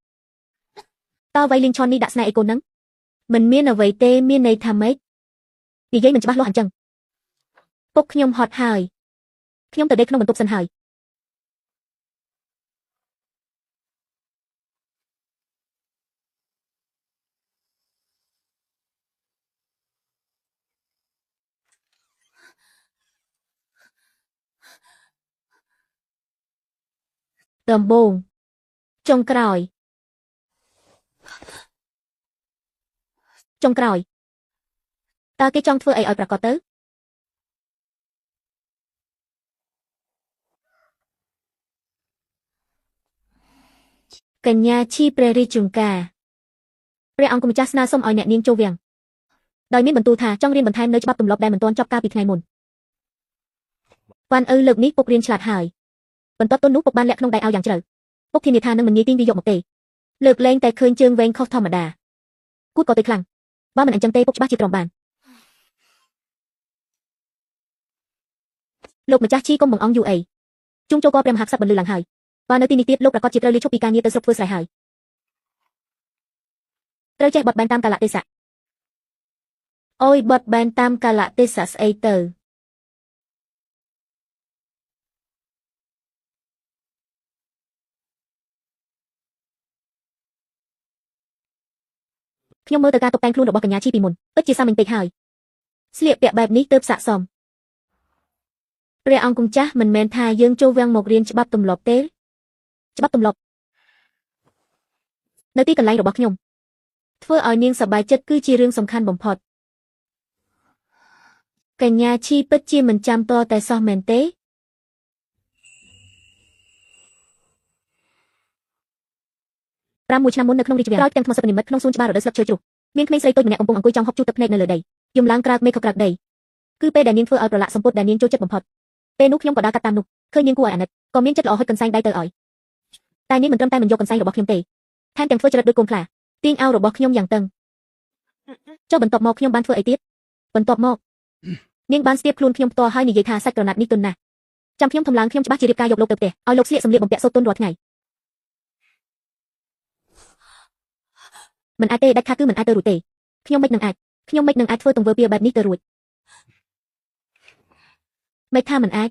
តើវៃលីងឆននេះដាក់ស្នេហ៍អីកូននឹងមិនមានអ្វីទេមានន័យថាម៉េចនិយាយមិនច្បាស់លាស់អញ្ចឹងពុកខ្ញុំហត់ហើយខ្ញុំទៅដេកក្នុងបន្ទប់សិនហើយដំបូងចុងក្រោយតើគេចង់ធ្វើអីឲ្យប្រកាសទៅកញ្ញាឈីព្រះរាជជំការព្រះអង្គម្ចាស់ស្នើសុំឲ្យអ្នកនាងចូលវាំងដោយមានបន្ទូលថាចង់រៀនបន្ថែមនៅច្បាប់ទម្លាប់ដែលមិនទាន់ចប់កាលពីថ្ងៃមុនវ៉ាន់អ៊ឺលើកនេះពុករៀនឆ្លាតហើយបន្ទាប់ទននោះពុកបានលាក់ក្នុងដៃឲ្យយ៉ាងជ្រៅពុកធានាថានឹងមិនងាយទាញវាយកមកទេលើកលែងតែឃើញជើងវែងខុសធម្មតាគូតក៏ទៅខ្លាំងបើមិនអញ្ចឹងទេពុកច្បាស់ជាទ្រាំបានលោកម្ចាស់ឈីកុំបង្អង់យូរអីជុំចូលក៏ព្រះមហាក្សត្របន្លឺឡើងហើយបើនៅទីនេះទៀតលោកប្រកាសជាត្រូវលាឈប់ពីការងារទៅស្រុកធ្វើស្រែហើយត្រូវចេះបត់បែនតាមកាលៈទេសៈអូយបត់បែនតាមកាលៈទេសៈស្អីទៅខ្ញុំមើលទៅការតុបតែងខ្លួនរបស់កញ្ញាឈីពីមុនពិតជាសាមញ្ញពេកហើយស្លៀកពាក់បែបនេះទើបស័ក្តិសមព្រះអង្គម្ចាស់មិនមែនថាយើងចូលវាំងមករៀនច្បាប់ទម្លាប់ទេច្បាប់ទម្លាប់នៅទីកន្លែងរបស់ខ្ញុំធ្វើឲ្យនាងសប្បាយចិត្តគឺជារឿងសំខាន់បំផុតកញ្ញាឈីពិតជាមិនចាំតតែសោះមែនទេ5 ឆ្នាំមុននៅក្នុងរាជវាំងក្រោយទាំងថ្មសិបនិមិត្តក្នុងសួនច្បាររដូវស្លឹកឈើជ្រុះមានក្មេងស្រីតូចម្នាក់កំពុងអង្គុយចង់ហូបជូរទឹកភ្នែកនៅលើដីយំឡើងក្រើកមេឃក្រើកដីគឺពេលដែលនាងធ្វើឲ្យប្រឡាក់សម្ពុតដែលនាងចូលចិត្តបំផុតពេលនោះខ្ញុំក៏ដើរកាត់តាមនោះឃើញនាងគួរឲ្យអាណិតក៏មានចិត្តល្អហុចកន្សែងដៃទៅឲ្យតែនាងមិនត្រឹមតែមិនយកកន្សែងរបស់ខ្ញុំទេថែមទាំងធ្វើចរិតដូចកូនខ្លាទាញអោរបស់ខ្ញុំយ៉ាងតឹង ចុះបន្ទាប់មកខ្ញុំបានធ្វើអីទៀតបន្ទាប់មកនាងបានស្ទាបខ្លួនខ្ញុំផ្ទាល់ហើយនិយាយថាសាច់ក្រណាត់នេះទុនណាស់ចាំខ្ញុំធ្វើឡើងខ្ញុំច្បាស់ជារៀបការយកលោកទៅផ្ទះឲ្យលោកស្លៀកសម្លៀកបំពាក់សូត្រទុនរាល់ថ្ងៃមិនអាចទេដាច់ខាតគឺមិនអាចទៅរួចទេខ្ញុំមិននឹងអាចធ្វើទង្វើពៀបែបនេះទៅរួចមិនថាមិនអាច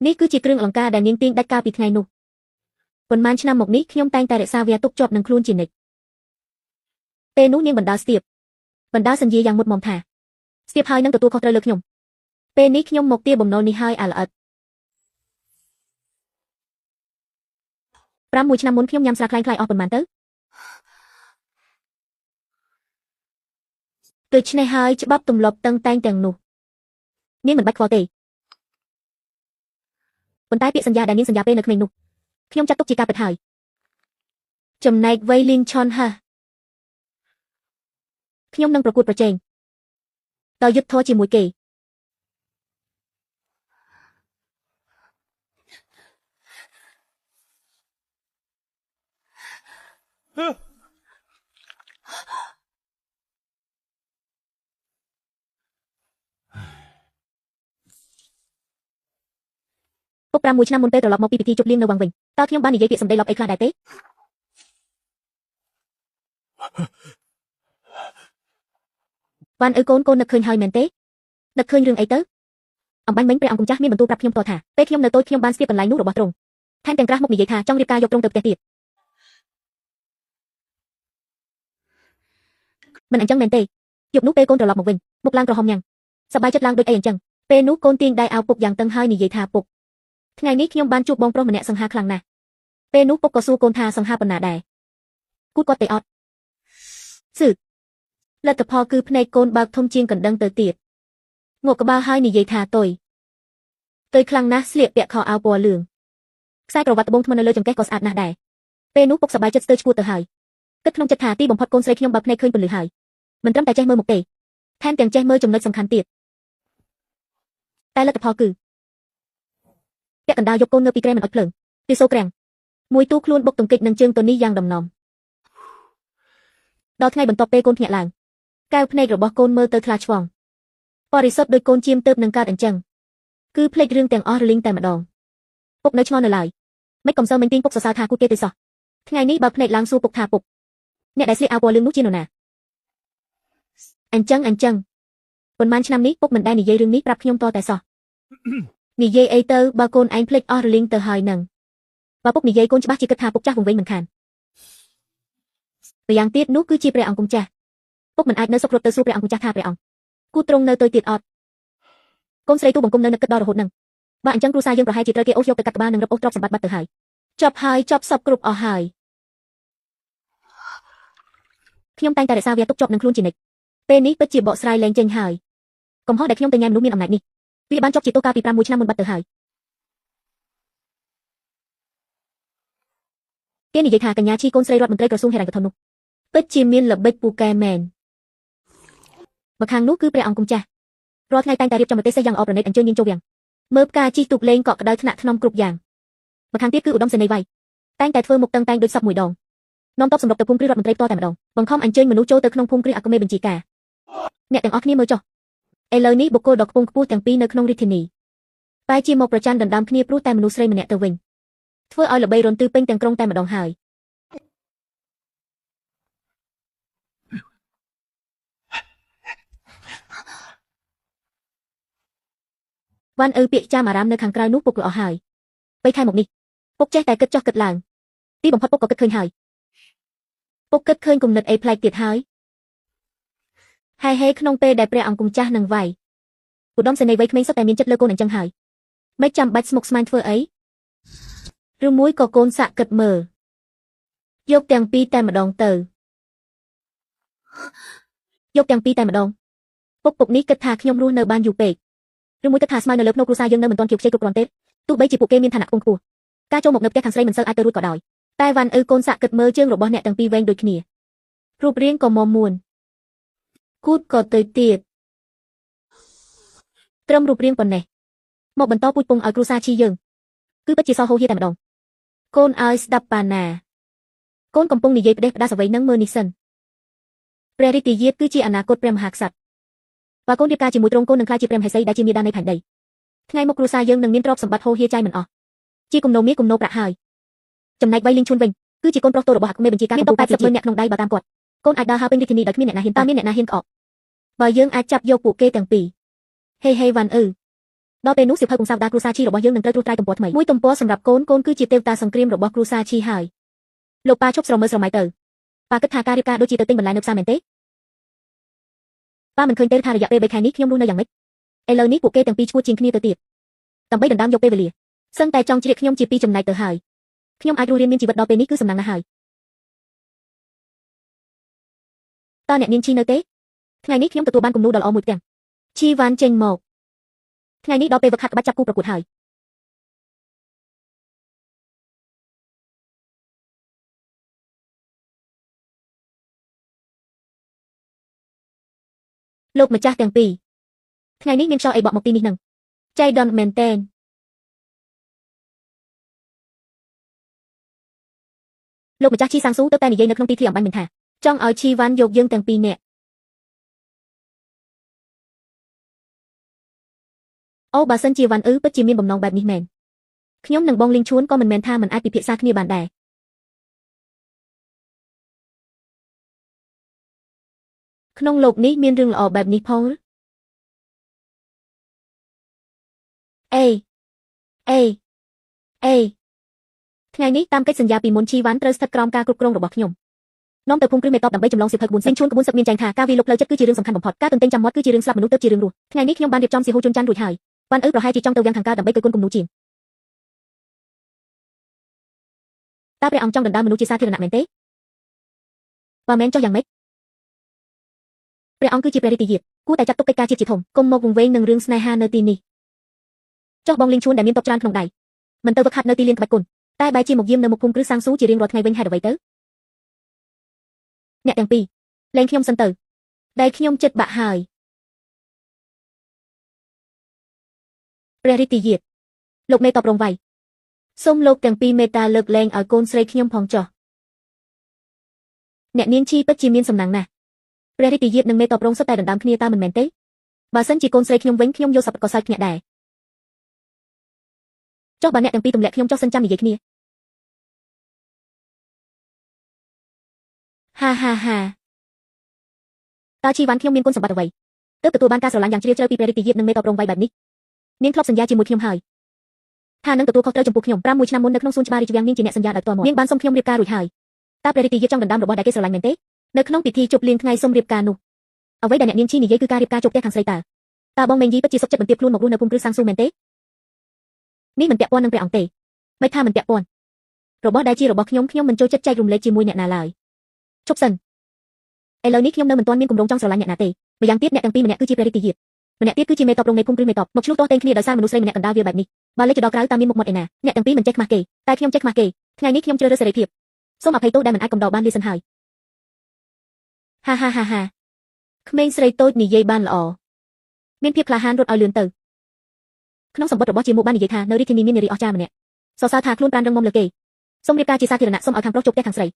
នេះគឺជាគ្រឿងអលង្ការដែលនាងទាញដាច់កាលពីថ្ងៃនោះប៉ុន្មានឆ្នាំមកនេះខ្ញុំតែងតែរក្សាវាទុកជាប់នឹងខ្លួនជានិច្ចពេលនោះនាងបណ្ដាលសន្យាយ៉ាងមុតមមថាស្ទាបហើយនឹងទទួលខុសត្រូវលើខ្ញុំពេលនេះខ្ញុំមកទារបំណុលនេះហើយអាល្អិត6 ឆ្នាំមុនខ្ញុំញ៉ាំស្រាខ្លាំងៗអស់ប៉ុន្មានទៅដូច្នេះហើយច្បាប់ទម្លាប់តឹងតែងទាំងនោះនាងមិនបាច់ខ្វល់ទេប៉ុន្តែពាក្យសន្យាដែលនាងសន្យាពេលនៅក្មេងនោះខ្ញុំចាត់ទុកជាការពិតហើយចំណែកវ័យលីនឆុនហាខ្ញុំនឹងប្រកួតប្រជែងតើយុទ្ធធរជាមួយគេពុក6 ឆ្នាំមុនពេលត្រឡប់មកពីពិធីជប់លៀងនៅវាំងវិញតើខ្ញុំបាននិយាយពាក្យសម្ដីលបអីខ្លះដែរទេបានឪកូននឹកឃើញហើយមែនទេនឹកឃើញរឿងអីទៅអំបញ្ញមិញព្រះអង្គម្ចាស់មានបន្ទូលប្រាប់ខ្ញុំតថាពេលខ្ញុំនៅតូចខ្ញុំបានស្ទាបកន្លែងនោះរបស់ទ្រង់ថែមទាំងក្រាស់មុខនិយាយថាចង់រៀបការយកទ្រង់ទៅផ្ទះទៀតមិនអញ្ចឹងមែនទេយប់នោះពេលកូនត្រឡប់មកវិញមុខឡើងក្រហមញ៉ាំងសប្បាយចិត្តឡើងដូចអីអញ្ចឹងពេលនោះកូនទាញដៃអាវពុកយ៉ាងតឹងហើយនិយាយថាពុកថ្ងៃនេះខ្ញុំបានជួបបងប្រុសម្នាក់សង្ហាខ្លាំងណាស់ពេលនោះពុកក៏សួរកូនថាសង្ហាប៉ុណ្ណាដែរគូគាត់ទេអត់ស៊ឺលទ្ធផលគឺភ្នែកកូនបើកធំជាងកណ្ដឹងទៅទៀតងក់ក្បាលហើយនិយាយថាតុយខ្លាំងណាស់ស្លៀកពាក់ខោអាវពណ៌លឿងខ្សែក្រវ៉ាត់ត្បូងថ្មនៅលើចង្កេះក៏ស្អាតណាស់ដែរពេលនោះពុកសប្បាយចិត្តស្ទើរឈួតទៅហើយគិតក្នុងចិត្តថាទីបំផុតកូនស្រីខ្ញុំបើកភ្នែកឃើញពន្លឺហើយមិនត្រឹមតែចេះមើលមុខទេថែមទាំងចេះមើលចំណុចសំខាន់ទៀតតែលទ្ធផលគឺពាក់កណ្ដាលយកកូននៅពីក្រែមិនអត់ភ្លើងពីសូក្រាំងមួយទូខ្លួនបុកទង្គិចនឹងជើងទៅនេះយ៉ាងដំណំដល់ថ្ងៃបន្ទាប់ពេលកូនភ្ញាក់ឡើងកែវភ្នែករបស់កូនមើលទៅថ្លាឆ្វង់បរិសុទ្ធដូចកូនជៀមទៅនឹងកើតអញ្ចឹងគឺភ្លេចរឿងទាំងអស់រលីងតែម្ដងពុកនៅឆ្ងល់នៅឡើយមិនកំសើមិញទាញពុកសរសើរថាគូទេទេសោះថ្ងៃនេះបើភ្នែកឡើងសួរពុកថាពុកអ្នកដែលស្លៀកអាវពណ៌លឿងនោះជានរណាអញ្ចឹងប៉ុន្មានឆ្នាំនេះពុកមិនដែលនិយាយរឿងនេះប្រាប់ខ្ញុំតតែសោះនិយាយអីទៅបើកូនឯងភ្លេចអស់រលីងទៅហើយនឹងបើពុកនិយាយកូនច្បាស់ជាគិតថាពុកចាស់វង្វេងមិនខានម្យ៉ាងទៀតនោះគឺជាព្រះអង្គម្ចាស់ពុកមិនអាចនៅសុខរត់ទៅសួរព្រះអង្គម្ចាស់ថាព្រះអង្គគូទ្រង់នៅទៅទៀតអត់កូនស្រីទូបង្គំនៅនឹកគិតដល់រហូតនឹងបើអញ្ចឹងគ្រួសារយើងប្រហែលជាត្រូវគេអូសយកទៅកាត់ក្បាលនិងរឹបអូសទ្រព្យសម្បត្តិបាត់ទៅហើយចប់សពគ្រប់អស់ហើយខ្ញុំតែងតែរក្សាវាទុកជាប់នឹងខ្លួនជានិច្ចពេលនេះពិតជាបកស្រាយលែងចេញហើយកំហុសដែលខ្ញុំទៅញ៉ាំមនុស្សមានអំណាចនេះវាបានជាប់ជាទោសកាលពី6 ឆ្នាំមុនបាត់ទៅហើយគេនិយាយថាកញ្ញាឈីកូនស្រីរដ្ឋមន្ត្រីក្រសួងហិរញ្ញវត្ថុនោះពិតជាមានល្បិចពូកែមែនម្ខាងនោះគឺព្រះអង្គម្ចាស់រាល់ថ្ងៃតែងតែរៀបចំប្រទេសយ៉ាងល្អប្រណិតអញ្ជើញនាងចូលវាំងមើលផ្កាជិះទូកលេងកក់ក្ដៅថ្នាក់ថ្នមគ្រប់យ៉ាងម្ខាងទៀតគឺឧត្តមសេនីយ៍វៃតែងតែធ្វើមុខតឹងតែងដូចសពមួយដងនាំតបសម្រាប់ទៅភូមិគ្រឹះរដ្ឋមន្ត្រីផ្ទាល់តែម្ដងបង្ខំអញ្ជើញមនុស្សចូលទៅក្នុងភូមិគ្រឹះអគ្គមេបញ្ជាការអ្នកទាំងអស់គ្នាមើលចុះឥឡូវនេះបុគ្គលដ៏ខ្ពង់ខ្ពស់ទាំងពីរនៅក្នុងរាជធានីបែរជាមកប្រច័ណ្ឌដណ្ដើមគ្នាព្រោះតែមនុស្សស្រីម្នាក់ទៅវិញធ្វើឲ្យល្បីរន្ទឺពេញទាំងក្រុងតែម្ដងហើយវ៉ាន់អ៊ឺពាក្យចាំអារាមនៅខាងក្រៅនោះពុកលអស់ហើយ3 ខែមកនេះពុកចេះតែគិតចោះគិតឡើងទីបំផុតពុកក៏គិតឃើញហើយពុកគិតឃើញគំនិតអីប្លែកទៀតហើយហេក្នុងពេលដែលព្រះអង្គម្ចាស់នឹងវាយឧត្តមសេនីយ៍វ័យក្មេងសុទ្ធតែមានចិត្តលើកូនអញ្ចឹងហើយមិនចាំបាច់ស្មុគស្មាញធ្វើអីឬមួយក៏កូនសាក់គិតមើលយកទាំងពីរតែម្ដងទៅយកទាំងពីរតែម្ដងពុកនេះគិតថាខ្ញុំរស់នៅបានយូរពេកឬមួយគិតថាស្មៅនៅលើភ្នូគ្រួសារយើងនៅមិនទាន់ជោគជ័យគ្រប់គ្រាន់ទេទោះបីជាពួកគេមានឋានៈខ្ពង់ខ្ពស់ការចូលមកនៅផ្ទះខាងស្រីមិនសូវអាចទៅរួចក៏ដោយតែវ៉ាន់អ៊ឺកូនសាក់គិតមើលជើងរបស់អ្នកទាំងពីរវែងដូចគ្នារូបរាងក៏មមួនគូតក៏ទៅទៀតត្រឹមរូបរាងប៉ុណ្ណេះមកបន្តពូជពងឲ្យគ្រួសារឈីយើងគឺពិតជាសោហូហៀតែម្ដងកូនឲ្យស្ដាប់ប៉ាណា កូនកំពុងនិយាយផ្ដេសផ្ដាសអ្វីនឹងមើលនេះសិនព្រះរាជទាយាទគឺជាអនាគតព្រះមហាក្សត្របើកូនរៀបការជាមួយទ្រង់កូននឹងក្លាយជាព្រះមហេសីដែលជាមាតានៃផែនដីថ្ងៃមុខគ្រួសារយើងនឹងមានទ្រព្យសម្បត្តិហូរហៀចាយមិនអស់ជាគំនោមាសគំនោប្រាក់ហើយចំណែកវៃលីងឈួនវិញគឺជាកូនប្រុសតូចរបស់អគ្គមេបញ្ជាការកម្ពុជា80,000នាក់ក្នុងដៃបើតាមគាត់កូនអាចដើរហើរពេញរាជធានីដោយគ្មានអ្នកណាហ៊ានតើមានអ្នកណាហ៊ានក្អកបើយើងអាចចាប់យកពួកគេទាំងពីរហេវ៉ាន់ដល់ពេលនោះសៀវភៅពងសាវតាគ្រួសារឈីរបស់យើងនឹងត្រូវត្រួសត្រាយទំព័រថ្មីមួយទំព័រសម្រាប់កូនគឺជាទេវតាសង្គ្រាមរបស់គ្រួសារឈីហើយលោកប៉ាឈប់ស្រមើស្រមៃទៅប៉ាគិតថាការរៀបការដូចជាទៅទិញបន្លែនៅផ្សារមែនទេប៉ាមិនឃើញទេថារយៈពេល3ខែនេះខ្ញុំរស់នៅយ៉ាងម៉េចឥឡូវនេះពួកគេទាំងពីរឈ្មោះជាងគ្នាទៅទៀតដើម្បីដណ្ដើមយកពេលវេលាសឹងតែចង់ជ្រៀកខ្ញុំជាពីរចំណែកទៅហើយខ្ញុំអាចរស់រានមានជីវិតដល់ពេលនេះគឺសំណាងណាស់ហើយតើអ្នកនាងឈីនៅទេថ្ងៃនេះខ្ញុំទទួលបានគំនូរដ៏ល្អមួយផ្ទាំងឈីវ៉ាន់ចេញមកថ្ងៃនេះដល់ពេលវឹកហាត់ក្បាច់ចាប់គូប្រកួតហើយលោកម្ចាស់ទាំងពីរថ្ងៃនេះមានខ្យល់អីបក់មកទីនេះនឹងចៃដន្យមែនតែនលោកម្ចាស់ឈីសាំងស៊ូទៅតែនិយាយនៅក្នុងទីធ្លាអំបញ្ញមិញថាចង់ឲ្យឈីវ៉ាន់យកយើងទាំងពីរនាក់អូបើសិនជាវ៉ាន់ពិតជាមានបំណងបែបនេះមែនខ្ញុំនិងបងលីងឈួនក៏មិនមែនថាមិនអាចពិភាក្សាគ្នាបានដែរក្នុងโลกនេះមានរឿងល្អបែបនេះផងអេថ្ងៃនេះតាមកិច្ចសន្យាពីមុនឈីវ៉ាន់ត្រូវស្ថិតក្រោមការគ្រប់គ្រងរបស់ខ្ញុំនាំទៅភូមិគ្រឹះមេតបដើម្បីចម្លងសៀវភៅក្បួនសិនឈួនក្បួនសឹកមានចែងថាការវាយលុកផ្លូវចិត្តគឺជារឿងសំខាន់បំផុតការទន្ទេញចាំមាត់គឺជារឿងស្លាប់មនុស្សទៅជារឿងរស់ថ្ងៃនេះខ្ញុំបានរៀបចំសៀហូជន់ច័ន្ទរួចហើយវ៉ាន់ប្រហែលជាចង់ទៅវាំងខាងកើតដើម្បីគយគន់គំនូរជាងតើព្រះអង្គចង់ដណ្ដើមមនុស្សជាសាធារណៈមែនទេបើមែនចុះយ៉ាងម៉េចព្រះអង្គគឺជាព្រះរាជទាយាទគួរតែចាត់ទុកកិច្ចការជាតិជាធំកុំមកវង្វេងនឹងរឿងស្នេហានៅទីនេះចុះបងលីងឈួនដែលមានតបច្រើនក្នុងដៃមិនទៅវឹកហាត់នៅទីលានក្បាច់គុនតែបែរជាមកយាមនៅមុខភូមិគ្រឹះសាំងស៊ូជារៀងរាល់ថ្ងៃវិញហេតុអ្វីទៅអ្នកទាំងពីរលែងខ្ញុំសិនទៅដែលខ្ញុំចិត្តបាក់ហើយព្រះរាជទាយាទលោកមេតបរងវៃសូមលោកទាំងពីរមេត្តាលើកលែងឲ្យកូនស្រីខ្ញុំផងចុះអ្នកនាងឈីពិតជាមានសំណាងណាស់ព្រះរាជទាយាទនិងមេតបរងសុទ្ធតែដណ្ដើមគ្នាតើមិនមែនទេបើសិនជាកូនស្រីខ្ញុំវិញខ្ញុំយកសពក៏សើចគ្នាដែរចុះបើអ្នកទាំងពីរទម្លាក់ខ្ញុំចុះសិនចាំនិយាយគ្នាហាតើឈីវ៉ាន់ខ្ញុំមានគុណសម្បត្តិអ្វីទើបទទួលបានការស្រឡាញ់យ៉ាងជ្រាលជ្រៅពីព្រះរាជទាយាទនិងមេតបរងវៃបែបនេះនាងធ្លាប់សន្យាជាមួយខ្ញុំហើយថានឹងទទួលខុសត្រូវចំពោះខ្ញុំ6ឆ្នាំមុននៅក្នុងសួនច្បាររាជវាំងនាងជាអ្នកសន្យាដោយផ្ទាល់មាត់នាងបានសុំខ្ញុំរៀបការរួចហើយតើព្រះរាជទាយាទចង់ដណ្ដើមរបស់ដែលគេស្រឡាញ់មែនទេនៅក្នុងពិធីជប់លៀងថ្ងៃសុំរៀបការនោះអ្វីដែលអ្នកនាងឈីនិយាយគឺការរៀបការជប់ផ្ទះខាងស្រីតើបងមេងយីពិតជាសុខចិត្តបន្ទាបខ្លួនមករស់នៅភូមិគ្រឹះសាំងស៊ូមែនទេនេះមិនពាក់ព័ន្ធនឹងព្រះអង្គទេមិនថាមិនពាក់ព័ន្ធរបស់ដែលជារបស់ខ្ញុំមិនចូលចិត្តចែករំលែកជាមួយអ្នកណាឡើយជប់សិនឥឡូវនេះខ្ញុំនៅមិនទាន់មានគម្រោងចង់ស្រឡាញ់អ្នកណាទេម្យ៉ាងទៀតអ្នកទាំងពីរម្នាក់គឺជាព្រះរាជទាយាទម្នាក់ទៀតគឺជាមេតបរងនៃភូមិគ្រឹះមេតបមកឆ្លោះទាស់ទែងគ្នាដោយសារមនុស្សស្រីម្នាក់កណ្ដាលវាបែបនេះបើលេចទៅដល់ក្រៅតើមានមុខមាត់ឯណាអ្នកទាំងពីរមិនចេះខ្មាស់គេតែខ្ញុំចេះខ្មាស់គេថ្ងៃនេះខ្ញុំជ្រើសរើសសេរីភាពសូមអភ័យទោសដែលមិនអាចកំដរបានលាសិនហើយហាក្មេងស្រីតូចនិយាយបានល្អមានភាពក្លាហានរត់ឲ្យលឿនទៅក្នុងសម្បត្តិរបស់ជាមុខបាននិយាយថានៅរាជធានីមាននារីអស្ចារ្យម្នាក់សរសើរថាខ្លួនប្រានរឹងមាំលើគេសូមរៀបការជាសាធារណៈសូមឲ្យខាងប្រុសជប់ផ្ទះខាងស្រី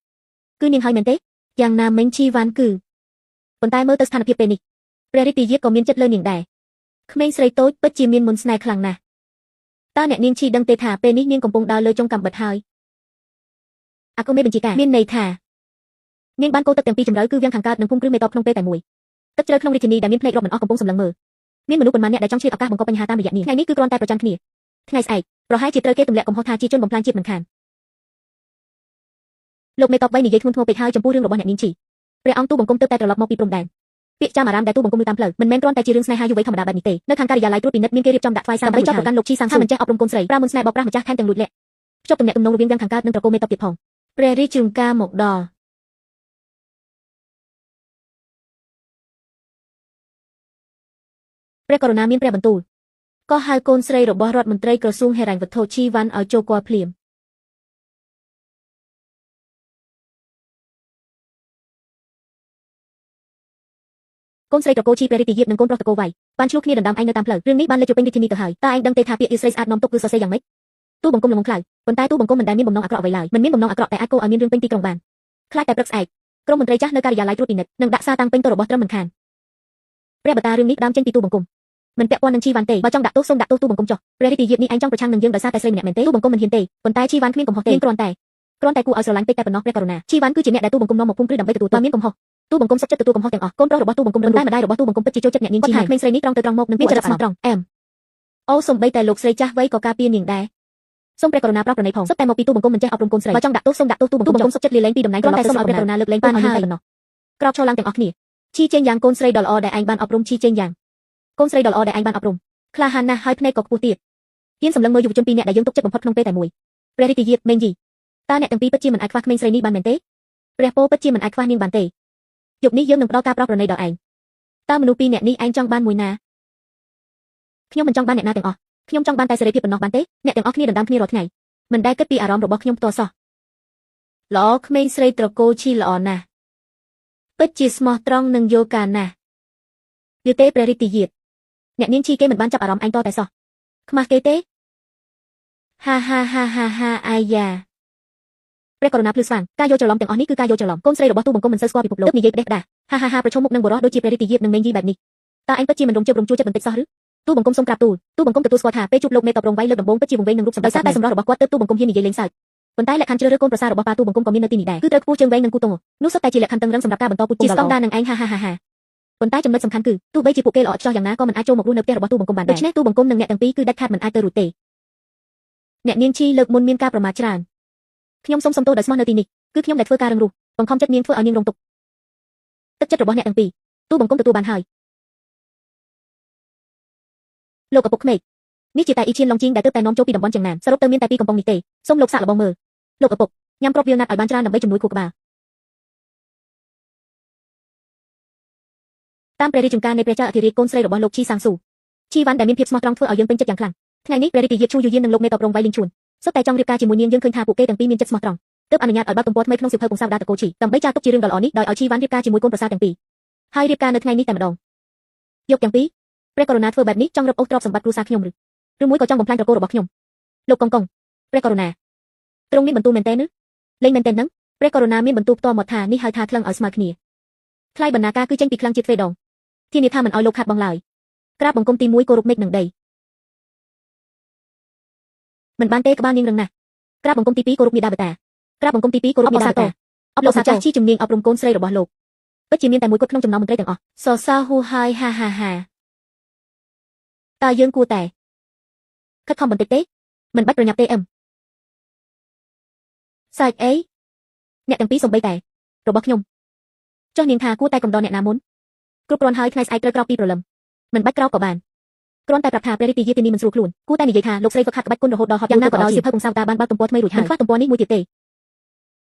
គឺនាងហើយមែនទេយ៉ាងណាមិញឈីវ៉ាន់គឺប៉ុន្តែមើលទៅស្ថានភាពពេលនេះព្រះរាជទាយាទក៏មានចិត្តលើនាងដែរក្មេងស្រីតូចពិតជាមានមន្តស្នេហ៍ខ្លាំងណាស់តើអ្នកនាងឈីដឹងទេថាពេលនេះនាងកំពុងដើរលើចុងកាំបិតហើយអគ្គមេបញ្ជាការមានន័យថានាងបានកោទឹកទាំងពីរជម្រៅគឺវាំងខាងកើតនិងភូមិគ្រឹះមេតបក្នុងពេលតែមួយទឹកជ្រៅក្នុងរាជធានីដែលមានភ្នែករាប់មិនអស់កំពុងសម្លឹងមើលមានមនុស្សប៉ុន្មានអ្នកដែលចង់ឆ្លៀតឱកាសបង្កបញ្ហាតាមរយៈនាងថ្ងៃនេះគឺគ្រាន់តែប្រច័ណ្ឌគ្នាថ្ងៃស្អែកប្រហែលជាត្រូវគេទម្លាក់កំហុសថាជាជនបំផ្លាញជាតិមិនខានលោកមេតប3និយាយធ្ងន់ធ្ងរពេកហើយចំពោះរឿងរបស់អ្នកនាងឈីព្រះអង្គទូបង្គំទើបតែត្រឡប់មកពីព្រំដែនពាក្យចាំអារាមដែលទូបង្គំលើតាមផ្លូវមិនមែនគ្រាន់តែជារឿងស្នេហាយុវ័យធម្មតាបែបនេះទេនៅខាងការិយាល័យត្រួតពិនិត្យមានគេរៀបចំដាក់ថ្វាយសារដើម្បីចាប់ប្រកាន់លោកឈីសាំងថាមិនចេះអប់រំកូនស្រីប្រាមុនស្នេហ៍បោកប្រាស់ម្ចាស់ថែមទាំងលួចលាក់ភ្ជាប់ទំនាក់ទំនងរវាងវាំងខាងកើតនិងត្រកូលមេតបទៀតផងព្រះរាជជ្រងការមកដល់ព្រះករុណាមានព្រះបន្ទូលក៏ហៅកូនស្រីរបស់រដ្ឋមន្ត្រីក្រសួងហិរញ្ញវត្ថុឈីវ៉ាន់ឲ្យចូលគាល់ភ្លាមកូនស្រីត្រកូលឈីព្រះរាជទាយាទនិងកូនប្រុសត្រកូលវៃបានឆ្លោះគ្នាដណ្ដើមឯងនៅតាមផ្លូវរឿងនេះបានលេចទៅពេញរាជធានីទៅហើយតើឯងដឹងទេថាពាក្យអៀស្រីស្អាតនាំទុកគឺសរសេរយ៉ាងម៉េចទូបង្គំល្ងងខ្លៅប៉ុន្តែទូបង្គំមិនដែលមានបំណងអាក្រក់អ្វីឡើយមិនមានបំណងអាក្រក់តែអាចកូរឲ្យមានរឿងពេញទីក្រុងបាន ខ្លាចតែព្រឹកស្អែកក្រុមមន្ត្រីចាស់នៅការិយាល័យត្រួតពិនិត្យនិងដាក់សារតាំងពេញទៅរបស់ត្រឹមមិនខានព្រះបតារឿងនេះដើមចេញពីទូបង្គំមិនពាក់ព័ន្ធនឹងជីវ៉ាន់ទេបើចង់ដាក់ទោសសូមដាក់ទោសទូបង្គំចុះព្រះរាជយាបនេះឯងចង់ប្រឆាំងនឹងយើងដោយសារតែស្រីម្នាក់មែនទេទូបង្គំមិនហ៊ានទេប៉ុន្តែជីវ៉ាន់គ្មានកំហុសទេគ្រាន់តែគួរឲ្យស្រឡាញ់ពេកតែប៉ុណ្ណោះព្រះករុណាជីវ៉ាន់គឺជាអ្នកដែលទូបង្គំនាំមកភូមិគ្រឹះដើម្បីទទួលទោសមានកំហុសទូបង្គំសុខចិត្តទទួលកំហុសទាំងអស់កូនប្រុសរបស់ទូបង្គំប៉ុន្តែម្ដាយរបស់ទូបង្គំពិតជាចូលចិត្តអ្នកនាងជីហើយក្មេងស្រីនេះត្រង់ទៅត្រង់មកនឹងមានចរិតស្មោះត្រង់អែមអូសំបីតែលោកស្រីចាស់វ័យក៏ការពារនាងដែរសូមព្រះករុណាប្រោសប្រណីផងសុទ្ធតែមកពីទូបង្គំមិនចេះអប់រំកូនស្រីបើចង់ដាក់ទោសសូមដាក់ទោសទូបង្គំសុខចិត្តលាលែងពីតំណែងគ្រាន់តែសូមឲ្យព្រះករុណាលើកលែងទោសឲ្យនាងតែប៉ុណ្ណោះក្រោកឈរឡើងទាំងអស់គ្នាឈីចេងយ៉ាងកូនស្រីដ៏ល្អដែលឯងបានអប់រំឈីចេងយ៉ាងកូនស្រីដ៏ល្អដែលឯងបានអប់រំក្លាហានណាស់ហើយភ្នែកក៏ខ្ពស់ទៀតហ៊ានសម្លឹងមើលយុវជនពីរនាក់ដែលយើងទុកចិត្តបំផុតក្នុងពេលតែមួយព្រះរាជយាបមេងយីតើអ្នកទាំងពីរពិតជាមិនអាចខ្វះក្មេងស្រីនេះបានមែនទេព្រះពោពិតជាមិនអាចខ្វះនាងបានទេយប់នេះយើងនឹងផ្ដល់ការប្រោសប្រណីដល់ឯងតើមនុស្សពីរនាក់នេះឯងចង់បានមួយណាខ្ញុំមិនចង់បានអ្នកណាទាំងអស់ខ្ញុំចង់បានតែសេរីភាពប៉ុណ្ណោះបានទេអ្នកទាំងអស់គ្នាដណ្ដើមគ្នារាល់ថ្ងៃមិនដែលគិតពីអារម្មណ៍របស់ខ្ញុំផ្ទាល់សោះល្អក្មេងស្រីត្រកូលឈីល្អណាស់ពិតជាស្មោះត្រង់និងយកការណាស់យឺទេព្រះរាជយាបអ្នកនាងឈីគេមិនបានចាប់អារម្មណ៍ឯងតតែសោះខ្មាស់គេទេហាហាហាហាហាអាយ៉ាព្រះករុណាភ្លឺស្វាងការយកច្រឡំទាំងអស់នេះគឺការយកច្រឡំកូនស្រីរបស់ទូបង្គំមិនសូវស្គាល់ពិភពលោកទើបនិយាយផ្ដេសផ្ដាសហាហាហាប្រឈមមុខនឹងបុរសដូចជាព្រះរាជយាបនិងមេងយីបែបនេះតើឯងពិតជាមិនរំជើបរំជួលចិត្តបន្តិចសោះឬទូបង្គំសូមក្រាបទូលទូបង្គំទទួលស្គាល់ថាពេលជួបលោកមេតបរងវៃលើកដំបូងពិតជាវង្វេងនឹងរូបសម្បត្តិតែសម្រស់របស់គាត់ទើបទូបង្គំហ៊ាននិយាយលេងសើចប៉ុន្តែលក្ខខណ្ឌជ្រើសរើសកូនប្រសាររបស់ប៉ាទូបង្គំក៏មាននៅទីនេះដែរគឺត្រូវខ្ពស់ជើងវែងនិងគូទងនោះសុទ្ធតែជាលក្ខខណ្ឌតឹងរឹងសម្រាប់ការបន្តពូជជាស្តង់ដារនឹងឯងហាហាហាហាប៉ុន្តែចំណុចសំខាន់គឺទោះបីជាពួកគេល្អឥតខ្ចោះយ៉ាងណាក៏មិនអាចចូលមករស់នៅផ្ទះរបស់ទូបង្គំបានដែរដូច្នេះទូបង្គំនិងអ្នកទាំងពីរគឺដាច់ខាតមិនអាចទៅរួចទេអ្នកនាងឈីលើកមុនមានការប្រមាថច្រើនខ្ញុំសូមសុំទោសដោយស្មោះនៅទីនេះគឺខ្ញុំដែលធ្វើការរឹងរូសបង្ខំចិត្តនាងធ្វើឲ្យនាងរងទុក្ខទឹកចិត្តរបស់អ្នកទាំងពីរទូបង្គំទទួលបានហើយលោកឪពុកក្មេកនេះជាតែអ៊ីឈៀនឡុងជីងដែលទើបតែនាំចូលពីតំបន់ចឹងណានសរុបទៅមានតែពីកំប៉ុងនេះទេសូមលោកសាកល្បងមើលលោកឪពុកញ៉ាំគ្រាប់វាលណាត់ឲ្យបានច្រើនដើម្បីជំនួយខួរក្បាលតាមព្រះរាជចំការនៃព្រះចៅអធិរាជកូនស្រីរបស់លោកឈីសាំងស៊ូឈីវ៉ាន់ដែលមានភាពស្មោះត្រង់ធ្វើឲ្យយើងពេញចិត្តយ៉ាងខ្លាំងថ្ងៃនេះព្រះរាជយាបឈូយូយៀននិងលោកមេតបរងវៃលីងជួនសុទ្ធតែចង់រៀបការជាមួយនាងយើងឃើញថាពួកគេទាំងពីរមានចិត្តស្មោះត្រង់ទើបអនុញ្ញាតឲ្យបើកទំព័រថ្មីក្នុងសៀវភៅពងសាវតាតកូឈីដើម្បីចារទុកជារឿងដ៏ល្អនេះដោយឲ្យឈីវ៉ាន់រៀបការជាមួយកូនប្រសារទាំងពីរហើយរៀបការនៅថ្ងៃនេះតែម្ដងយកទាំងពីរព្រះករុណាធ្វើបែបនេះចង់រឹបអូសទ្រព្យសម្បត្តិគ្រួសារខ្ញុំឬមួយក៏ចង់បំផ្លាញត្រកូលរបស់ខ្ញុំលោកកុងកុងព្រះករុណាទ្រង់មានបន្ទូលមែនទេឬលេងមែនទេនឹងព្រះករុណាមានបន្ទូលផ្ទាល់មកថានេះហៅថាក្លឹងឲ្យស្មើគ្នាថ្លៃបណ្ណាការគឺចេញពីក្លឹងជាទ្វេដងធានាថាមិនឲ្យលោកខាត់បងឡើយក្រាបបង្គំទី1គោរពមេឃនឹងដីមិនបានទេក្បាលនាងរឹងណាស់ក្រាបបង្គំទី2គោរពមេដាបតាក្រាបបង្គំទី2គោរពមេដាបតាអបលោកសាចាស់ឈីជំនាញអប់រំកូនស្រីរបស់លោកពិតជាមានតែមួយគត់ក្នុងចំណោមមន្ត្រីទាំងអស់សរសើរហួហាយហាហាហាតើយើងគួរតែខិតខំបន្តិចទេមិនបាច់ប្រញាប់ទេសាច់អីអ្នកទាំងពីរសំបីតែរបស់ខ្ញុំចុះនាងថាគួរតែកំដរអ្នកណាមុនគ្រប់គ្រាន់ហើយថ្ងៃស្អែកត្រូវក្រោកពីព្រលឹមមិនបាច់ក្រោកក៏បានគ្រាន់តែប្រាប់ថាព្រះរាជយាបទីនេះមិនស្រួលខ្លួនគួរតែនិយាយថាលោកស្រីហ្វឹកហាត់ក្បាច់គុណរហូតដល់ហត់យ៉ាងណាក៏ដោយសៀវភៅពងសាវតាបានបើកទំព័រថ្មីរួចហើយមិនខ្វះទំព័រនេះមួយទៀតទេ